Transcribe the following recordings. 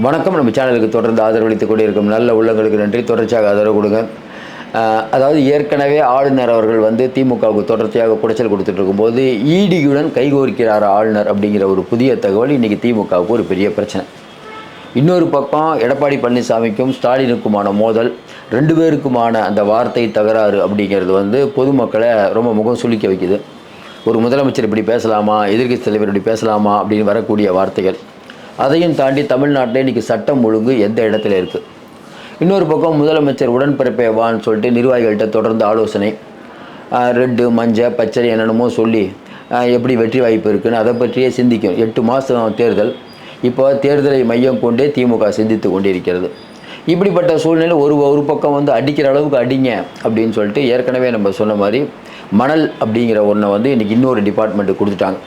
வணக்கம். நம்ம சேனலுக்கு தொடர்ந்து ஆதரவளித்துக் கொண்டிருக்கும் நல்ல உள்ளங்களுக்கு நன்றி. தொடர்ச்சியாக ஆதரவு கொடுங்க. அதாவது ஏற்கனவே ஆளுநர் அவர்கள் வந்து திமுகவுக்கு தொடர்ச்சியாக குடைச்சல் கொடுத்துட்டு இருக்கும்போது இடியுடன் கைகோர்க்கிறார் ஆளுநர் அப்படிங்கிற ஒரு புதிய தகவல் இன்றைக்கி திமுகவுக்கு ஒரு பெரிய பிரச்சனை. இன்னொரு பக்கம் எடப்பாடி பழனிசாமிக்கும் ஸ்டாலினுக்குமான மோதல், ரெண்டு பேருக்குமான அந்த வார்த்தை தகராறு அப்படிங்கிறது வந்து பொதுமக்களை ரொம்ப முகம் சுளிக்க வைக்குது. ஒரு முதலமைச்சர் இப்படி பேசலாமா, எதிர்க்கட்சி தலைவர் இப்படி பேசலாமா அப்படின்னு வரக்கூடிய வார்த்தைகள். அதையும் தாண்டி தமிழ்நாட்டில் இன்றைக்கி சட்டம் ஒழுங்கு எந்த இடத்துல இருக்குது. இன்னொரு பக்கம் முதலமைச்சர் உடன்பிறப்பே வான்னு சொல்லிட்டு நிர்வாகிகள்கிட்ட தொடர்ந்து ஆலோசனை, ரெட்டு மஞ்சள் பச்சை என்னென்னமோ சொல்லி எப்படி வெற்றி வாய்ப்பு இருக்குதுன்னு அதை பற்றியே சிந்திக்கும். 8 மாதம் தேர்தல். இப்போ தேர்தலை மையம் கொண்டே திமுக சிந்தித்து கொண்டிருக்கிறது. இப்படிப்பட்ட சூழ்நிலை ஒரு பக்கம் வந்து அடிக்கிற அளவுக்கு அடிங்க அப்படின்னு சொல்லிட்டு ஏற்கனவே நம்ம சொன்ன மாதிரி மணல் அப்படிங்கிற ஒன்றை வந்து இன்றைக்கி இன்னொரு டிபார்ட்மெண்ட்டுக்கு கொடுத்துட்டாங்க.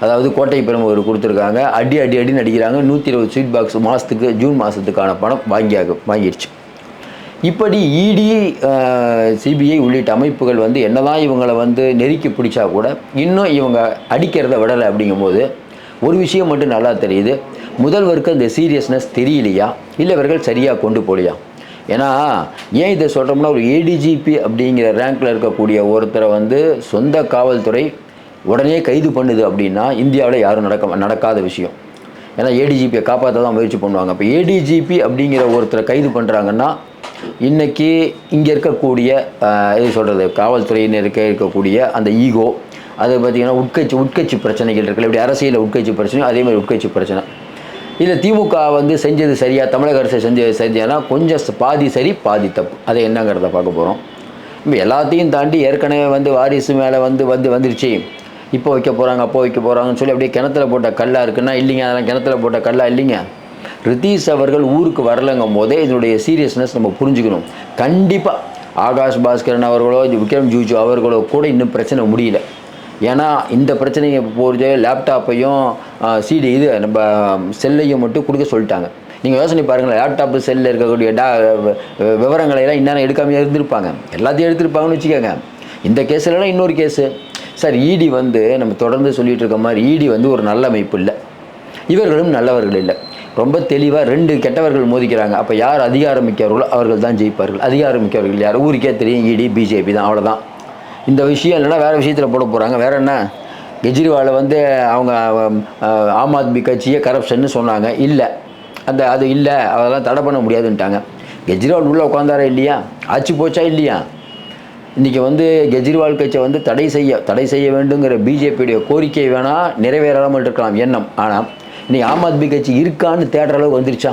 அதாவது கோட்டை பெருமூர் கொடுத்துருக்காங்க. அடின்னு அடிக்கிறாங்க. 120 ஸ்வீட் பாக்ஸ் மாதத்துக்கு ஜூன் மாதத்துக்கான பணம் வாங்கிடுச்சு. இப்படி இடி, சிபிஐ உள்ளிட்ட அமைப்புகள் வந்து என்னதான் இவங்களை வந்து நெருக்கி பிடிச்சா கூட இன்னும் இவங்க அடிக்கிறத விடலை. அப்படிங்கும்போது ஒரு விஷயம் மட்டும் நல்லா தெரியுது, முதல்வருக்கு அந்த சீரியஸ்னஸ் தெரியலையா, இல்லை இவர்கள் சரியாக கொண்டு போகலையா. ஏன்னா ஏன் இதை சொல்கிறோம்னா, ஒரு ஏடிஜிபி அப்படிங்கிற ரேங்கில் இருக்கக்கூடிய ஒருத்தரை வந்து சொந்த காவல்துறை உடனே கைது பண்ணுது அப்படின்னா இந்தியாவில் யாரும் நடக்காத விஷயம். ஏன்னா ஏடிஜிபியை காப்பாற்ற தான் முயற்சி பண்ணுவாங்க. இப்போ ஏடிஜிபி அப்படிங்கிற ஒருத்தரை கைது பண்ணுறாங்கன்னா இன்றைக்கி இங்கே இருக்கக்கூடிய இது சொல்கிறது காவல்துறையினர் இருக்கக்கூடிய அந்த ஈகோ, அது பார்த்திங்கன்னா உட்கட்சி பிரச்சனைகள் இருக்குல்ல. இப்படி அரசியலில் உட்கட்சி பிரச்சனை, அதே மாதிரி உட்கட்சி பிரச்சனை. இதில் திமுக வந்து செஞ்சது சரியாக, தமிழக அரசு செஞ்சது சரியானா கொஞ்சம் பாதி சரி பாதி தப்பு. அதை என்னங்கிறத பார்க்க போகிறோம். இப்போ எல்லாத்தையும் தாண்டி ஏற்கனவே வந்து வாரிசு மேலே வந்துருச்சு, இப்போ வைக்க போகிறாங்க அப்போ வைக்க போகிறாங்கன்னு சொல்லி அப்படியே கிணத்துல போட்ட கல்லாக இருக்குன்னா இல்லைங்க, அதெல்லாம் கிணத்துல போட்ட கல்லா இல்லைங்க. ரித்தீஷ் அவர்கள் ஊருக்கு வரலங்கும் போதே இதனுடைய சீரியஸ்னஸ் நம்ம புரிஞ்சுக்கணும். கண்டிப்பாக ஆகாஷ் பாஸ்கரன் அவர்களோ விக்ரம் ஜூஜு அவர்களோ கூட இன்னும் பிரச்சனை முடியல. ஏன்னா இந்த பிரச்சனையை போகிறது லேப்டாப்பையும் இது நம்ம செல்லையும் மட்டும் கொடுக்க சொல்லிட்டாங்க. நீங்கள் யோசனை பாருங்கள், லேப்டாப்பு செல்லில் இருக்கக்கூடிய விவரங்களையெல்லாம் இன்னும் எடுக்காமையாக இருந்திருப்பாங்க, எல்லாத்தையும் எடுத்திருப்பாங்கன்னு வச்சுக்கோங்க. இந்த கேஸ்லாம் இன்னொரு கேஸு. சார், இடி வந்து நம்ம தொடர்ந்து சொல்லிகிட்டு இருக்க மாதிரி இடி வந்து ஒரு நல்ல அமைப்பு இல்லை, இவர்களும் நல்லவர்கள் இல்லை. ரொம்ப தெளிவாக 2 கெட்டவர்கள் மோதிக்கிறாங்க. அப்போ யார் அதிகாரம் மிக்கவர்களோ அவர்கள் தான் ஜெயிப்பார்கள். அதிகாரம் மிக்கவர்கள் யார்? ஊருக்கே தெரியும், இடி பிஜேபி தான், அவ்வளோதான். இந்த விஷயம் இல்லைன்னா வேறு விஷயத்தில் போட போகிறாங்க. வேறு என்ன, கெஜ்ரிவாலை வந்து அவங்க ஆம் ஆத்மி கட்சியை கரப்ஷன்னு சொன்னாங்க. இல்லை, அது இல்லை, அதெல்லாம் தடை பண்ண முடியாதுன்ட்டாங்க. கெஜ்ரிவால் உள்ளே உட்காந்தாரா இல்லையா? ஆட்சி போச்சா இல்லையா? இன்றைக்கி வந்து கெஜ்ரிவால் கட்சியை வந்து தடை செய்ய வேண்டுங்கிற பிஜேபியுடைய கோரிக்கை வேணால் நிறைவேறாமல் இருக்கலாம் எண்ணம். ஆனால் இன்றைக்கி ஆம் ஆத்மி கட்சி இருக்கான்னு தேடுற அளவுக்கு வந்துருச்சா?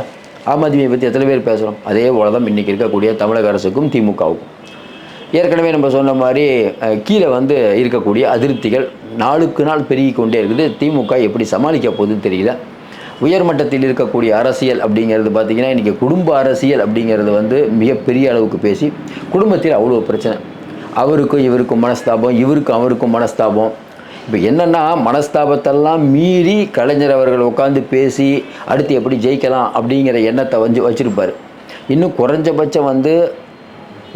ஆம் ஆத்மியை பற்றி எத்தனை பேர் பேசுகிறோம்? அதே போல தான் இன்றைக்கி இருக்கக்கூடிய தமிழக அரசுக்கும் திமுகவுக்கும். ஏற்கனவே நம்ம சொன்ன மாதிரி கீழே வந்து இருக்கக்கூடிய அதிருப்திகள் நாளுக்கு நாள் பெருகி கொண்டே இருக்குது. திமுக எப்படி சமாளிக்க போகுதுன்னு தெரியல. உயர்மட்டத்தில் இருக்கக்கூடிய அரசியல் அப்படிங்கிறது பார்த்திங்கன்னா இன்றைக்கி குடும்ப அரசியல் அப்படிங்கிறது வந்து மிகப்பெரிய அளவுக்கு பேசி குடும்பத்தில் அவ்வளோ பிரச்சனை. அவருக்கும் இவருக்கும் மனஸ்தாபம், இவருக்கும் அவருக்கும் மனஸ்தாபம். இப்போ என்னென்னா மனஸ்தாபத்தெல்லாம் மீறி கலைஞர் அவர்கள் உட்காந்து பேசி அடுத்து எப்படி ஜெயிக்கலாம் அப்படிங்கிற எண்ணத்தை வச்சுருப்பார். இன்னும் குறைஞ்சபட்சம் வந்து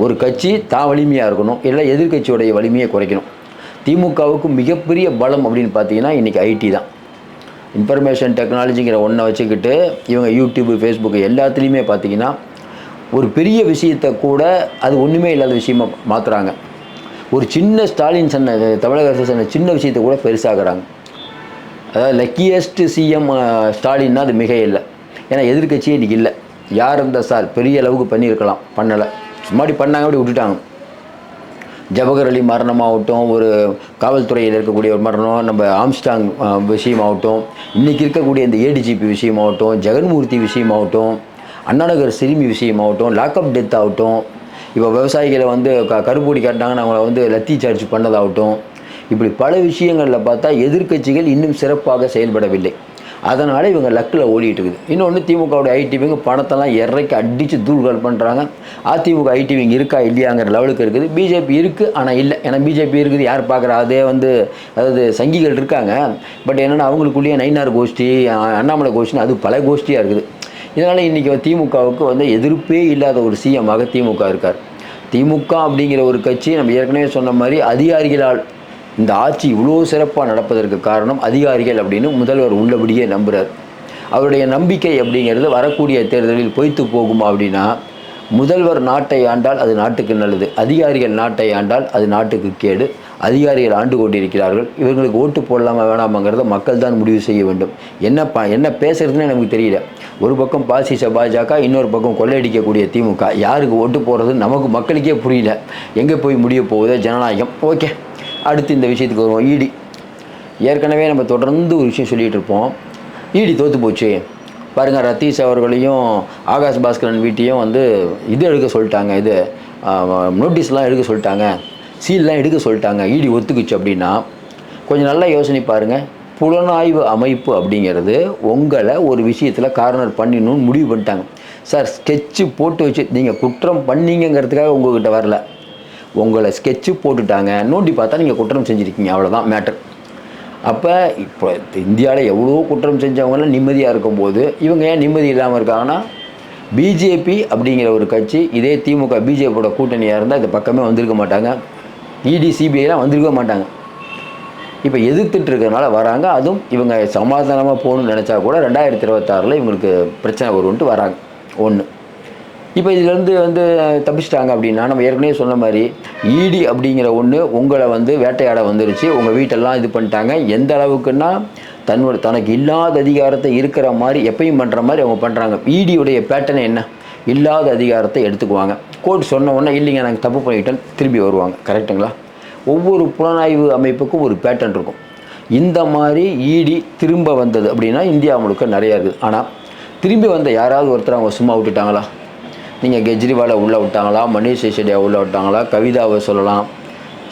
ஒரு கட்சி தான் வலிமையாக இருக்கணும், இல்லை எதிர்கட்சியோடைய வலிமையை குறைக்கணும். திமுகவுக்கு மிகப்பெரிய பலம் அப்படின்னு பார்த்தீங்கன்னா இன்றைக்கி ஐடி தான். இன்ஃபர்மேஷன் டெக்னாலஜிங்கிற ஒன்றை வச்சுக்கிட்டு இவங்க யூடியூப்பு, ஃபேஸ்புக்கு எல்லாத்துலேயுமே பார்த்திங்கன்னா ஒரு பெரிய விஷயத்தை கூட அது ஒன்றுமே இல்லாத விஷயமா மாற்றுறாங்க. ஒரு சின்ன ஸ்டாலின் தமிழக அரசு சொன்ன சின்ன விஷயத்தை கூட பெருசாகிறாங்க. அதாவது லக்கியஸ்ட் சிஎம் ஸ்டாலின்னா அது மிக இல்லை. ஏன்னா எதிர்கட்சியே இன்றைக்கி இல்லை. யார் இருந்தால் சார் பெரிய அளவுக்கு பண்ணியிருக்கலாம், பண்ணலை, சும்மாடி பண்ணாங்க, அப்படி விட்டுட்டாங்க. ஜவஹர் அலி மரணமாகட்டும், ஒரு காவல்துறையில் இருக்கக்கூடிய ஒரு மரணம், நம்ம ஆம்ஸ்டாங் விஷயமாகட்டும், இன்றைக்கி இருக்கக்கூடிய இந்த ஏடிஜிபி விஷயமாகட்டும், ஜெகன்மூர்த்தி விஷயமாகட்டும், அண்ணாநகர் சிறுமி விஷயமாகட்டும், லாக்அப் டெத் ஆகட்டும், இப்போ விவசாயிகளை வந்து கருப்பூடி காட்டினாங்கன்னு அவங்கள வந்து லத்தி சார்ஜ் பண்ணதாகட்டும், இப்படி பல விஷயங்களில் பார்த்தா எதிர்க்கட்சிகள் இன்னும் சிறப்பாக செயல்படவில்லை. அதனால் இவங்க லக்கில் ஓடிட்டு இருக்குது. இன்னொன்று, திமுகவுடைய ஐடிவிங்க பணத்தெல்லாம் இறக்கி அடித்து தூள்கள் பண்ணுறாங்க. அதிமுக ஐடிவிங்க இருக்கா இல்லையாங்கிற லெவலுக்கு இருக்குது. பிஜேபி இருக்குது, ஆனால் இல்லை. ஏன்னா பிஜேபி இருக்குது, யார் பார்க்குறா? அதே வந்து அதாவது சங்கிகள் இருக்காங்க. பட் என்னென்னா அவங்களுக்குள்ளேயே நயினார் கோஷ்டி, அண்ணாமலை கோஷ்டின்னு அது பல கோஷ்டியாக இருக்குது. இதனால் இன்றைக்கி திமுகவுக்கு வந்து எதிர்ப்பே இல்லாத ஒரு சிஎம்மாக திமுக இருக்கார். திமுக அப்படிங்கிற ஒரு கட்சி நம்ம ஏற்கனவே சொன்ன மாதிரி அதிகாரிகளால் இந்த ஆட்சி இவ்வளோ சிறப்பாக நடப்பதற்கு காரணம் அதிகாரிகள் அப்படின்னு முதல்வர் உள்ளபடியே நம்புகிறார். அவருடைய நம்பிக்கை அப்படிங்கிறது வரக்கூடிய தேர்தலில் பொய்த்து போகுமா அப்படின்னா, முதல்வர் நாட்டை ஆண்டால் அது நாட்டுக்கு நல்லது, அதிகாரிகள் நாட்டை ஆண்டால் அது நாட்டுக்கு கேடு. அதிகாரிகள் ஆண்டு கொண்டிருக்கிறார்கள், இவர்களுக்கு ஓட்டு போடலாமா வேணாமாங்கிறத மக்கள் தான் முடிவு செய்ய வேண்டும். என்ன பேசுறதுன்னு நமக்கு தெரியல. ஒரு பக்கம் பாசிச பாஜக, இன்னொரு பக்கம் கொள்ளையடிக்கக்கூடிய திமுக. யாருக்கு ஓட்டு போடுறது நமக்கு மக்களுக்கே புரியல. எங்கே போய் முடிய போகுது ஜனநாயகம்? ஓகே, அடுத்து இந்த விஷயத்துக்கு வருவோம். இடி ஏற்கனவே நம்ம தொடர்ந்து ஒரு விஷயம் சொல்லிகிட்டு இருப்போம். இடி தோற்று போச்சு பாருங்கள். ரத்தீஷ் அவர்களையும் ஆகாஷ் பாஸ்கரன் வீட்டையும் வந்து இது எடுக்க சொல்லிட்டாங்க, இது நோட்டீஸ்லாம் எடுக்க சொல்லிட்டாங்க, சீல்லாம் எடுக்க சொல்லிட்டாங்க, இடி ஒத்துக்குச்சு அப்படின்னா கொஞ்சம் நல்லா யோசனை பாருங்கள். புலனாய்வு அமைப்பு அப்படிங்கிறது உங்களை ஒரு விஷயத்தில் கார்னர் பண்ணிடணும்னு முடிவு பண்ணிட்டாங்க. சார் ஸ்கெட்சு போட்டு வச்சு நீங்கள் குற்றம் பண்ணீங்கிறதுக்காக உங்கள்கிட்ட வரல, உங்களை ஸ்கெட்சு போட்டுட்டாங்க, நோண்டி பார்த்தா நீங்கள் குற்றம் செஞ்சுருக்கீங்க, அவ்வளோதான் மேட்டர். அப்போ இப்போ இந்தியாவில் எவ்வளோ குற்றம் செஞ்சவங்களாம் நிம்மதியாக இருக்கும்போது இவங்க ஏன் நிம்மதி இல்லாமல் இருக்காங்கன்னா, பிஜேபி அப்படிங்கிற ஒரு கட்சி இதே திமுக பிஜேபியோட கூட்டணியாக இருந்தால் இந்த பக்கமே வந்திருக்க மாட்டாங்க, இடி சிபிஐலாம் வந்திருக்க மாட்டாங்க. இப்போ எதிர்த்துட்டு இருக்கிறதுனால வராங்க. அதுவும் இவங்க சமாதானமாக போகணும்னு நினச்சா கூட 2026 இவங்களுக்கு பிரச்சனை வரும்ன்ட்டு வராங்க. ஒன்று. இப்போ இதிலேருந்து வந்து தப்பிச்சிட்டாங்க அப்படின்னா, நம்ம ஏற்கனவே சொன்ன மாதிரி இடி அப்படிங்கிற ஒன்று உங்களை வந்து வேட்டையாட வந்துருச்சு, உங்கள் வீட்டெல்லாம் இது பண்ணிட்டாங்க. எந்த அளவுக்குன்னா, தனக்கு இல்லாத அதிகாரத்தை இருக்கிற மாதிரி எப்பயும் பண்ணுற மாதிரி அவங்க பண்ணுறாங்க. இடியுடைய பேட்டர்ன் என்ன? இல்லாத அதிகாரத்தை எடுத்துக்குவாங்க. கோர்ட் சொன்ன உடனே இல்லைங்க நாங்கள் தப்பு பண்ணிக்கிட்டோன்னு திரும்பி வருவாங்க. கரெக்டுங்களா? ஒவ்வொரு புலனாய்வு அமைப்புக்கும் ஒரு பேட்டர்ன் இருக்கும். இந்த மாதிரி இடி திரும்ப வந்தது அப்படின்னா இந்தியா முழுக்க நிறையா இருக்குது. ஆனால் திரும்பி வந்த யாராவது ஒருத்தர் அவங்க சும்மா விட்டுட்டாங்களா? நீங்கள் கெஜ்ரிவாலை உள்ளே விட்டாங்களா, மணீஷ் சிசோடியா உள்ளே விட்டாங்களா, கவிதாவை சொல்லலாம்,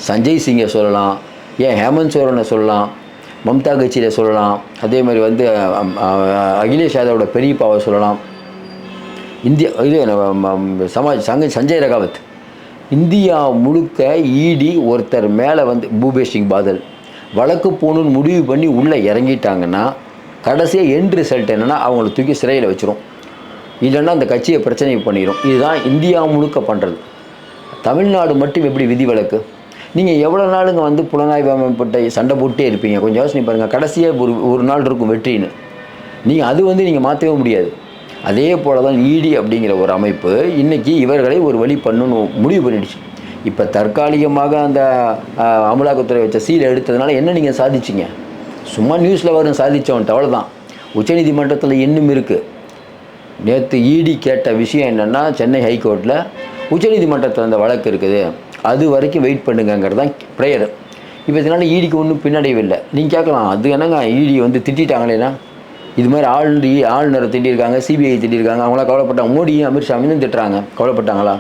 சஞ்சய் சிங்கை சொல்லலாம், ஏன் ஹேமந்த் சோரனை சொல்லலாம், மம்தா கட்சியை சொல்லலாம், அதே மாதிரி வந்து அகிலேஷ் யாதவோட பெரியப்பாவை சொல்லலாம், இந்தியா இது சஞ்சய் ரகாவத். இந்தியா முழுக்க இடி ஒருத்தர் மேலே வந்து பூபேஷ் சிங் பாதல் வழக்கு போகணுன்னு முடிவு பண்ணி உள்ளே இறங்கிட்டாங்கன்னா கடைசியாக எண்ட் ரிசல்ட் என்னென்னா அவங்கள தூக்கி சிறையில் வச்சிரும், இல்லைன்னா அந்த கட்சியை பிரச்சனை பண்ணிடும். இதுதான் இந்தியா முழுக்க பண்ணுறது. தமிழ்நாடு மட்டும் எப்படி விதிவிலக்கு? நீங்கள் எவ்வளோ நாளுங்க வந்து புலனாய்வு அமைப்பட்ட சண்டை போட்டே இருப்பீங்க? கொஞ்சம் யோசனை பாருங்கள். கடைசியாக ஒரு நாள் இருக்கும் வெற்றின்னு. அது வந்து நீங்கள் மாற்றவே முடியாது. அதே போல் தான் இடி அப்படிங்கிற ஒரு அமைப்பு இன்றைக்கி இவர்களை ஒரு வழி பண்ணணும்னு முடிவு பண்ணிடுச்சு. இப்போ தற்காலிகமாக அந்த அமலாக்கத்துறை வச்ச சீல் எடுத்ததுனால என்ன நீங்கள் சாதிச்சிங்க? சும்மா நியூஸில் வரும் சாதித்தவன்ட்டு, அவ்வளோதான். உச்சநீதிமன்றத்தில் இன்னும் இருக்குது. நேற்று இடி கேட்ட விஷயம் என்னென்னா, சென்னை ஹைகோர்ட்டில் உச்சநீதிமன்றத்தில் அந்த வழக்கு இருக்குது, அது வரைக்கும் வெயிட் பண்ணுங்கிறது தான் ப்ரேயர். இப்போ இதனால் இடிக்கு ஒன்றும் பின்னடைவில்லை. நீங்கள் கேட்கலாம், அது என்னங்க இடி வந்து திட்டாங்களேன்னா, இது மாதிரி ஆளுநரை திட்டிருக்காங்க, சிபிஐ திட்டிருக்காங்க, அவங்களாம் கவலைப்பட்டாங்க. மோடியும் அமித்ஷாவும் திட்டுறாங்க, கவலைப்பட்டாங்களா?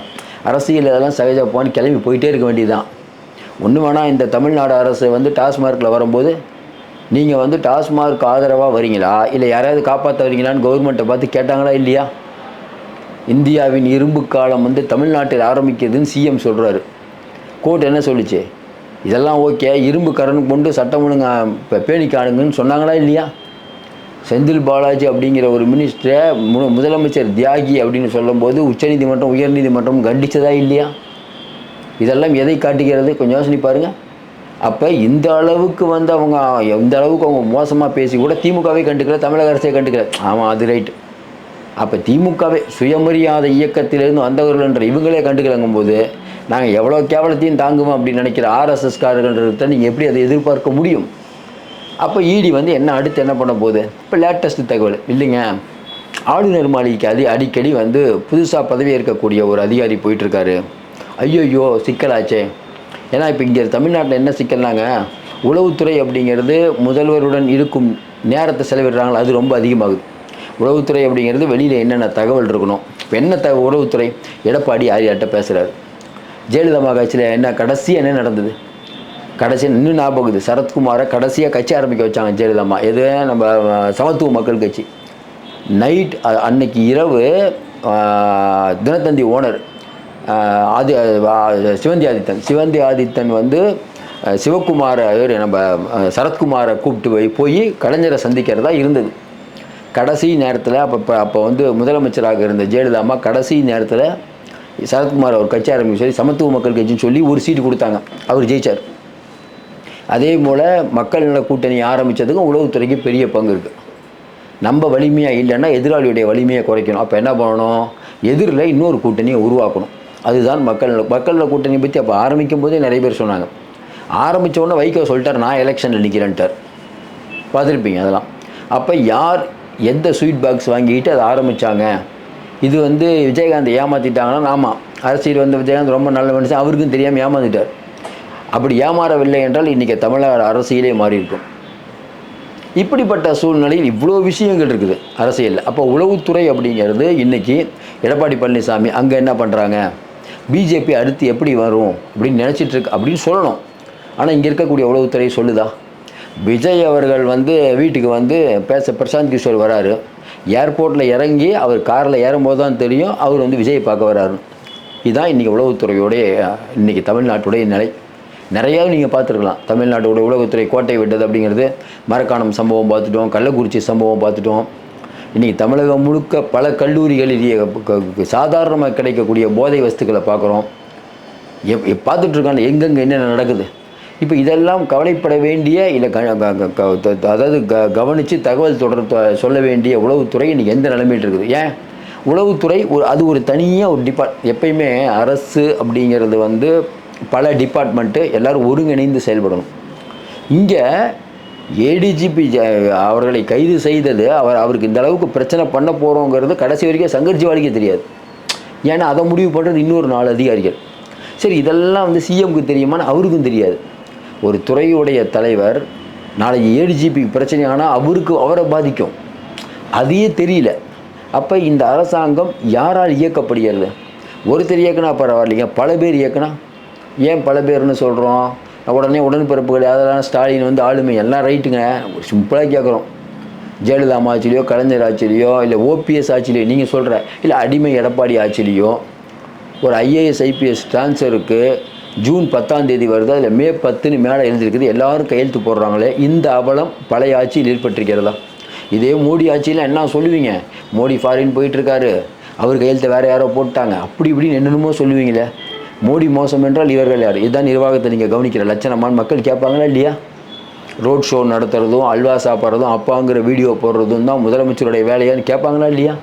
அரசியல் இதெல்லாம் சகஜமாக போன்னு கிளம்பி போயிட்டே இருக்க வேண்டியதுதான். ஒன்று வேணால் இந்த தமிழ்நாடு அரசு வந்து டாஸ்மார்க்கில் வரும்போது நீங்கள் வந்து டாஸ்மார்க் ஆதரவாக வரீங்களா, இல்லை யாராவது காப்பாற்ற வரீங்களான்னு கவர்மெண்ட்டை பார்த்து கேட்டாங்களா இல்லையா? இந்தியாவின் இரும்பு காலம் வந்து தமிழ்நாட்டில் ஆரம்பிக்கிறதுன்னு சிஎம் சொல்கிறாரு. கோர்ட் என்ன சொல்லிச்சு? இதெல்லாம் ஓகே, இரும்பு கரன் கொண்டு சட்டம் ஒழுங்க பேணி காணுங்கன்னு சொன்னாங்களா இல்லையா? செந்தில் பாலாஜி அப்படிங்கிற ஒரு மினிஸ்டரை முதலமைச்சர் தியாகி அப்படின்னு சொல்லும்போது உச்சநீதிமன்றம் உயர்நீதிமன்றம் கண்டித்ததா இல்லையா? இதெல்லாம் எதை காட்டுகிறது? கொஞ்சம் யோசனை பாருங்கள். அப்போ இந்த அளவுக்கு வந்து அவங்க மோசமாக பேசி கூட திமுகவே கண்டுக்கல, தமிழக அரசே கண்டுக்கல. ஆமாம், அது ரைட்டு. அப்போ திமுகவே சுயமரியாதை இயக்கத்திலிருந்து வந்தவர்கள் என்ற இவங்களே கண்டுக்கலங்கும் போது நாங்கள் எவ்வளோ கேவலத்தையும் தாங்குவோம் அப்படின்னு நினைக்கிற ஆர்எஸ்எஸ்காரர்கள்ட்ட நீங்கள் எப்படி அதை எதிர்பார்க்க முடியும்? அப்போ இடி வந்து அடுத்து என்ன பண்ண போகுது? இப்போ லேட்டஸ்ட் தகவல் இல்லைங்க, ஆளுநர் மாளிகைக்கு அடிக்கடி வந்து புதுசாக பதவி ஏற்கக்கூடிய ஒரு அதிகாரி போயிட்டுருக்காரு. ஐயோ சிக்கலாச்சே. ஏன்னா இப்போ இங்கே தமிழ்நாட்டில் என்ன சிக்கல்னாங்க, உளவுத்துறை அப்படிங்கிறது முதல்வருடன் இருக்கும் நேரத்தை செலவிடுறாங்களோ அது ரொம்ப அதிகமாகுது. உளவுத்துறை அப்படிங்கிறது வெளியில் என்னென்ன தகவல் இருக்கணும். இப்போ என்ன உளவுத்துறை? எடப்பாடி ஆரியாட்ட பேசுகிறார். ஜெயலலிதா கட்சியில் கடைசியாக என்ன நடந்தது? கடைசியாக இன்னும் ஞாபகம், சரத்குமாரை கடைசியாக கட்சி ஆரம்பிக்க வச்சாங்க ஜெயலலிதா. எது நம்ம சமத்துவ மக்கள் கட்சி. நைட் அன்னைக்கு இரவு தினத்தந்தி ஓனர் சிவந்தி ஆதித்தன் வந்து சிவகுமாரை நம்ம சரத்குமாரை கூப்பிட்டு போய் கலைஞரை சந்திக்கிறதா இருந்தது. கடைசி நேரத்தில் அப்போ வந்து முதலமைச்சராக இருந்த ஜெயலலிதா கடைசி நேரத்தில் சரத்குமார் அவர் கட்சி ஆரம்பிக்க சொல்லி சமத்துவ மக்கள் கட்சின்னு சொல்லி ஒரு சீட்டு கொடுத்தாங்க. அவர் ஜெயிச்சார். அதே போல் மக்கள் நல கூட்டணி ஆரம்பித்ததுக்கும் உளவுத்துறைக்கு பெரிய பங்கு இருக்குது. நம்ம வலிமையாக இல்லைன்னா எதிராளியுடைய வலிமையை குறைக்கணும். அப்போ என்ன பண்ணணும்? எதிரில் இன்னொரு கூட்டணியை உருவாக்கணும். அதுதான் மக்கள் கூட்டணி பற்றி அப்போ ஆரம்பிக்கும் போதே நிறைய பேர் சொன்னாங்க. ஆரம்பித்த உடனே வைகோ சொல்லிட்டார், நான் எலெக்ஷனில் நிற்கிறேன்ட்டார். பார்த்துருப்பீங்க அதெல்லாம். அப்போ யார் எந்த ஸ்வீட் பாக்ஸ் வாங்கிட்டு அதை ஆரம்பித்தாங்க? இது விஜயகாந்த் ஏமாற்றிட்டாங்கன்னா, ஆமாம், அரசியல் விஜயகாந்த் ரொம்ப நல்ல மனுஷன், அவருக்கும் தெரியாமல் ஏமாற்றிட்டார். அப்படி ஏமாறவில்லை என்றால் இன்றைக்கி தமிழக அரசியலே மாறி இருக்கும். இப்படிப்பட்ட சூழ்நிலையில் இவ்வளோ விஷயங்கள் இருக்குது அரசியலில். அப்போ உளவுத்துறை அப்படிங்கிறது இன்றைக்கி எடப்பாடி பழனிசாமி அங்கே என்ன பண்ணுறாங்க, பிஜேபி அடுத்து எப்படி வரும் அப்படின்னு நினச்சிட்ருக்கு அப்படின்னு சொல்லணும். ஆனால் இங்கே இருக்கக்கூடிய உளவுத்துறை சொல்லுதா? விஜய் அவர்கள் வீட்டுக்கு பேச பிரசாந்த் கிஷோர் வராரு. ஏர்போர்ட்டில் இறங்கி அவர் காரில் ஏறும்போது தான் தெரியும் அவர் விஜய் பார்க்க வராரு. இதுதான் இன்றைக்கி உளவுத்துறையோடைய இன்றைக்கி தமிழ்நாட்டுடைய நிலை. நிறையாவும் நீங்கள் பார்த்துருக்கலாம். தமிழ்நாட்டோட உளவுத்துறை கோட்டை விட்டது அப்படிங்கிறது மரக்காணம் சம்பவம் பார்த்துட்டோம், கள்ளக்குறிச்சி சம்பவம் பார்த்துட்டோம். இன்றைக்கி தமிழகம் முழுக்க பல கல்லூரிகளில் சாதாரணமாக கிடைக்கக்கூடிய போதை வஸ்துக்களை பார்க்குறோம். பார்த்துட்ருக்காங்க எங்கெங்கே என்னென்ன நடக்குது. இப்போ இதெல்லாம் கவலைப்பட வேண்டிய இல்லை அதாவது கவனித்து தகவல் சொல்ல வேண்டிய உளவுத்துறை இன்றைக்கி எந்த நிலைமையில் இருக்குது? ஏன் உளவுத்துறை அது ஒரு தனியாக ஒரு எப்பயுமே அரசு அப்படிங்கிறது பல டிபார்ட்மெண்ட்டு எல்லோரும் ஒருங்கிணைந்து செயல்படணும். இங்கே ஏடிஜிபி அவர்களை கைது செய்தது அவருக்கு இந்த அளவுக்கு பிரச்சனை பண்ண போகிறோங்கிறது கடைசி வரைக்கும் சங்கர்ஜிவாலிக்கே தெரியாது. ஏன்னா அதை முடிவு பண்ணுறது இன்னொரு 4 அதிகாரிகள். சரி, இதெல்லாம் சிஎம்க்கு தெரியுமான்னு அவருக்கும் தெரியாது. ஒரு துறையுடைய தலைவர் நாளைக்கு ஏடிஜிபி பிரச்சனை ஆனால் அவரை பாதிக்கும், அதையே தெரியல. அப்போ இந்த அரசாங்கம் யாரால் இயக்கப்படுகிறது? ஒருத்தர் இயக்குனா பரவாயில்லைங்க, பல பேர் இயக்குனா ஏன் பல பேர்னு சொல்கிறோம்? உடனே உடன்பிறப்புகள் அதெல்லாம் ஸ்டாலின் ஆளுமை எல்லாம் ரைட்டுங்க. சிம்பிளாக கேட்குறோம். ஜெயலலிதா ஆட்சிலையோ கலைஞர் ஆட்சிலையோ இல்லை ஓபிஎஸ் ஆட்சிலையோ நீங்கள் சொல்கிற இல்லை அடிமை எடப்பாடி ஆட்சிலையோ ஒரு ஐஏஎஸ் ஐபிஎஸ் ட்ரான்ஸ்ஃபருக்கு ஜூன் 10ஆம் தேதி வருது, அதில் மே 10ன்னு மேலே எழுதியிருக்குது, எல்லோரும் கையெழுத்து போடுறாங்களே. இந்த அவலம் பழைய ஆட்சியில் ஏற்பட்டிருக்கிறதா? இதே மோடி ஆட்சியில் என்ன சொல்லுவீங்க? மோடி ஃபாரின் போயிட்டுருக்காரு, அவர் கையெழுத்தை வேறு யாரோ போட்டாங்க, அப்படி இப்படின்னு என்னென்னமோ சொல்லுவீங்களே. மோடி மோசம் என்றால் இவர்கள் யார்? இதுதான் நிர்வாகத்தை நீங்கள் கவனிக்கிற லட்சணமான மக்கள் கேட்பாங்களா இல்லையா? ரோட் ஷோ நடத்துறதும் அல்வா சாப்பிட்றதும் அப்பாங்கிற வீடியோ போடுறதும் தான் முதலமைச்சருடைய வேலையான்னு கேட்பாங்களா இல்லையா?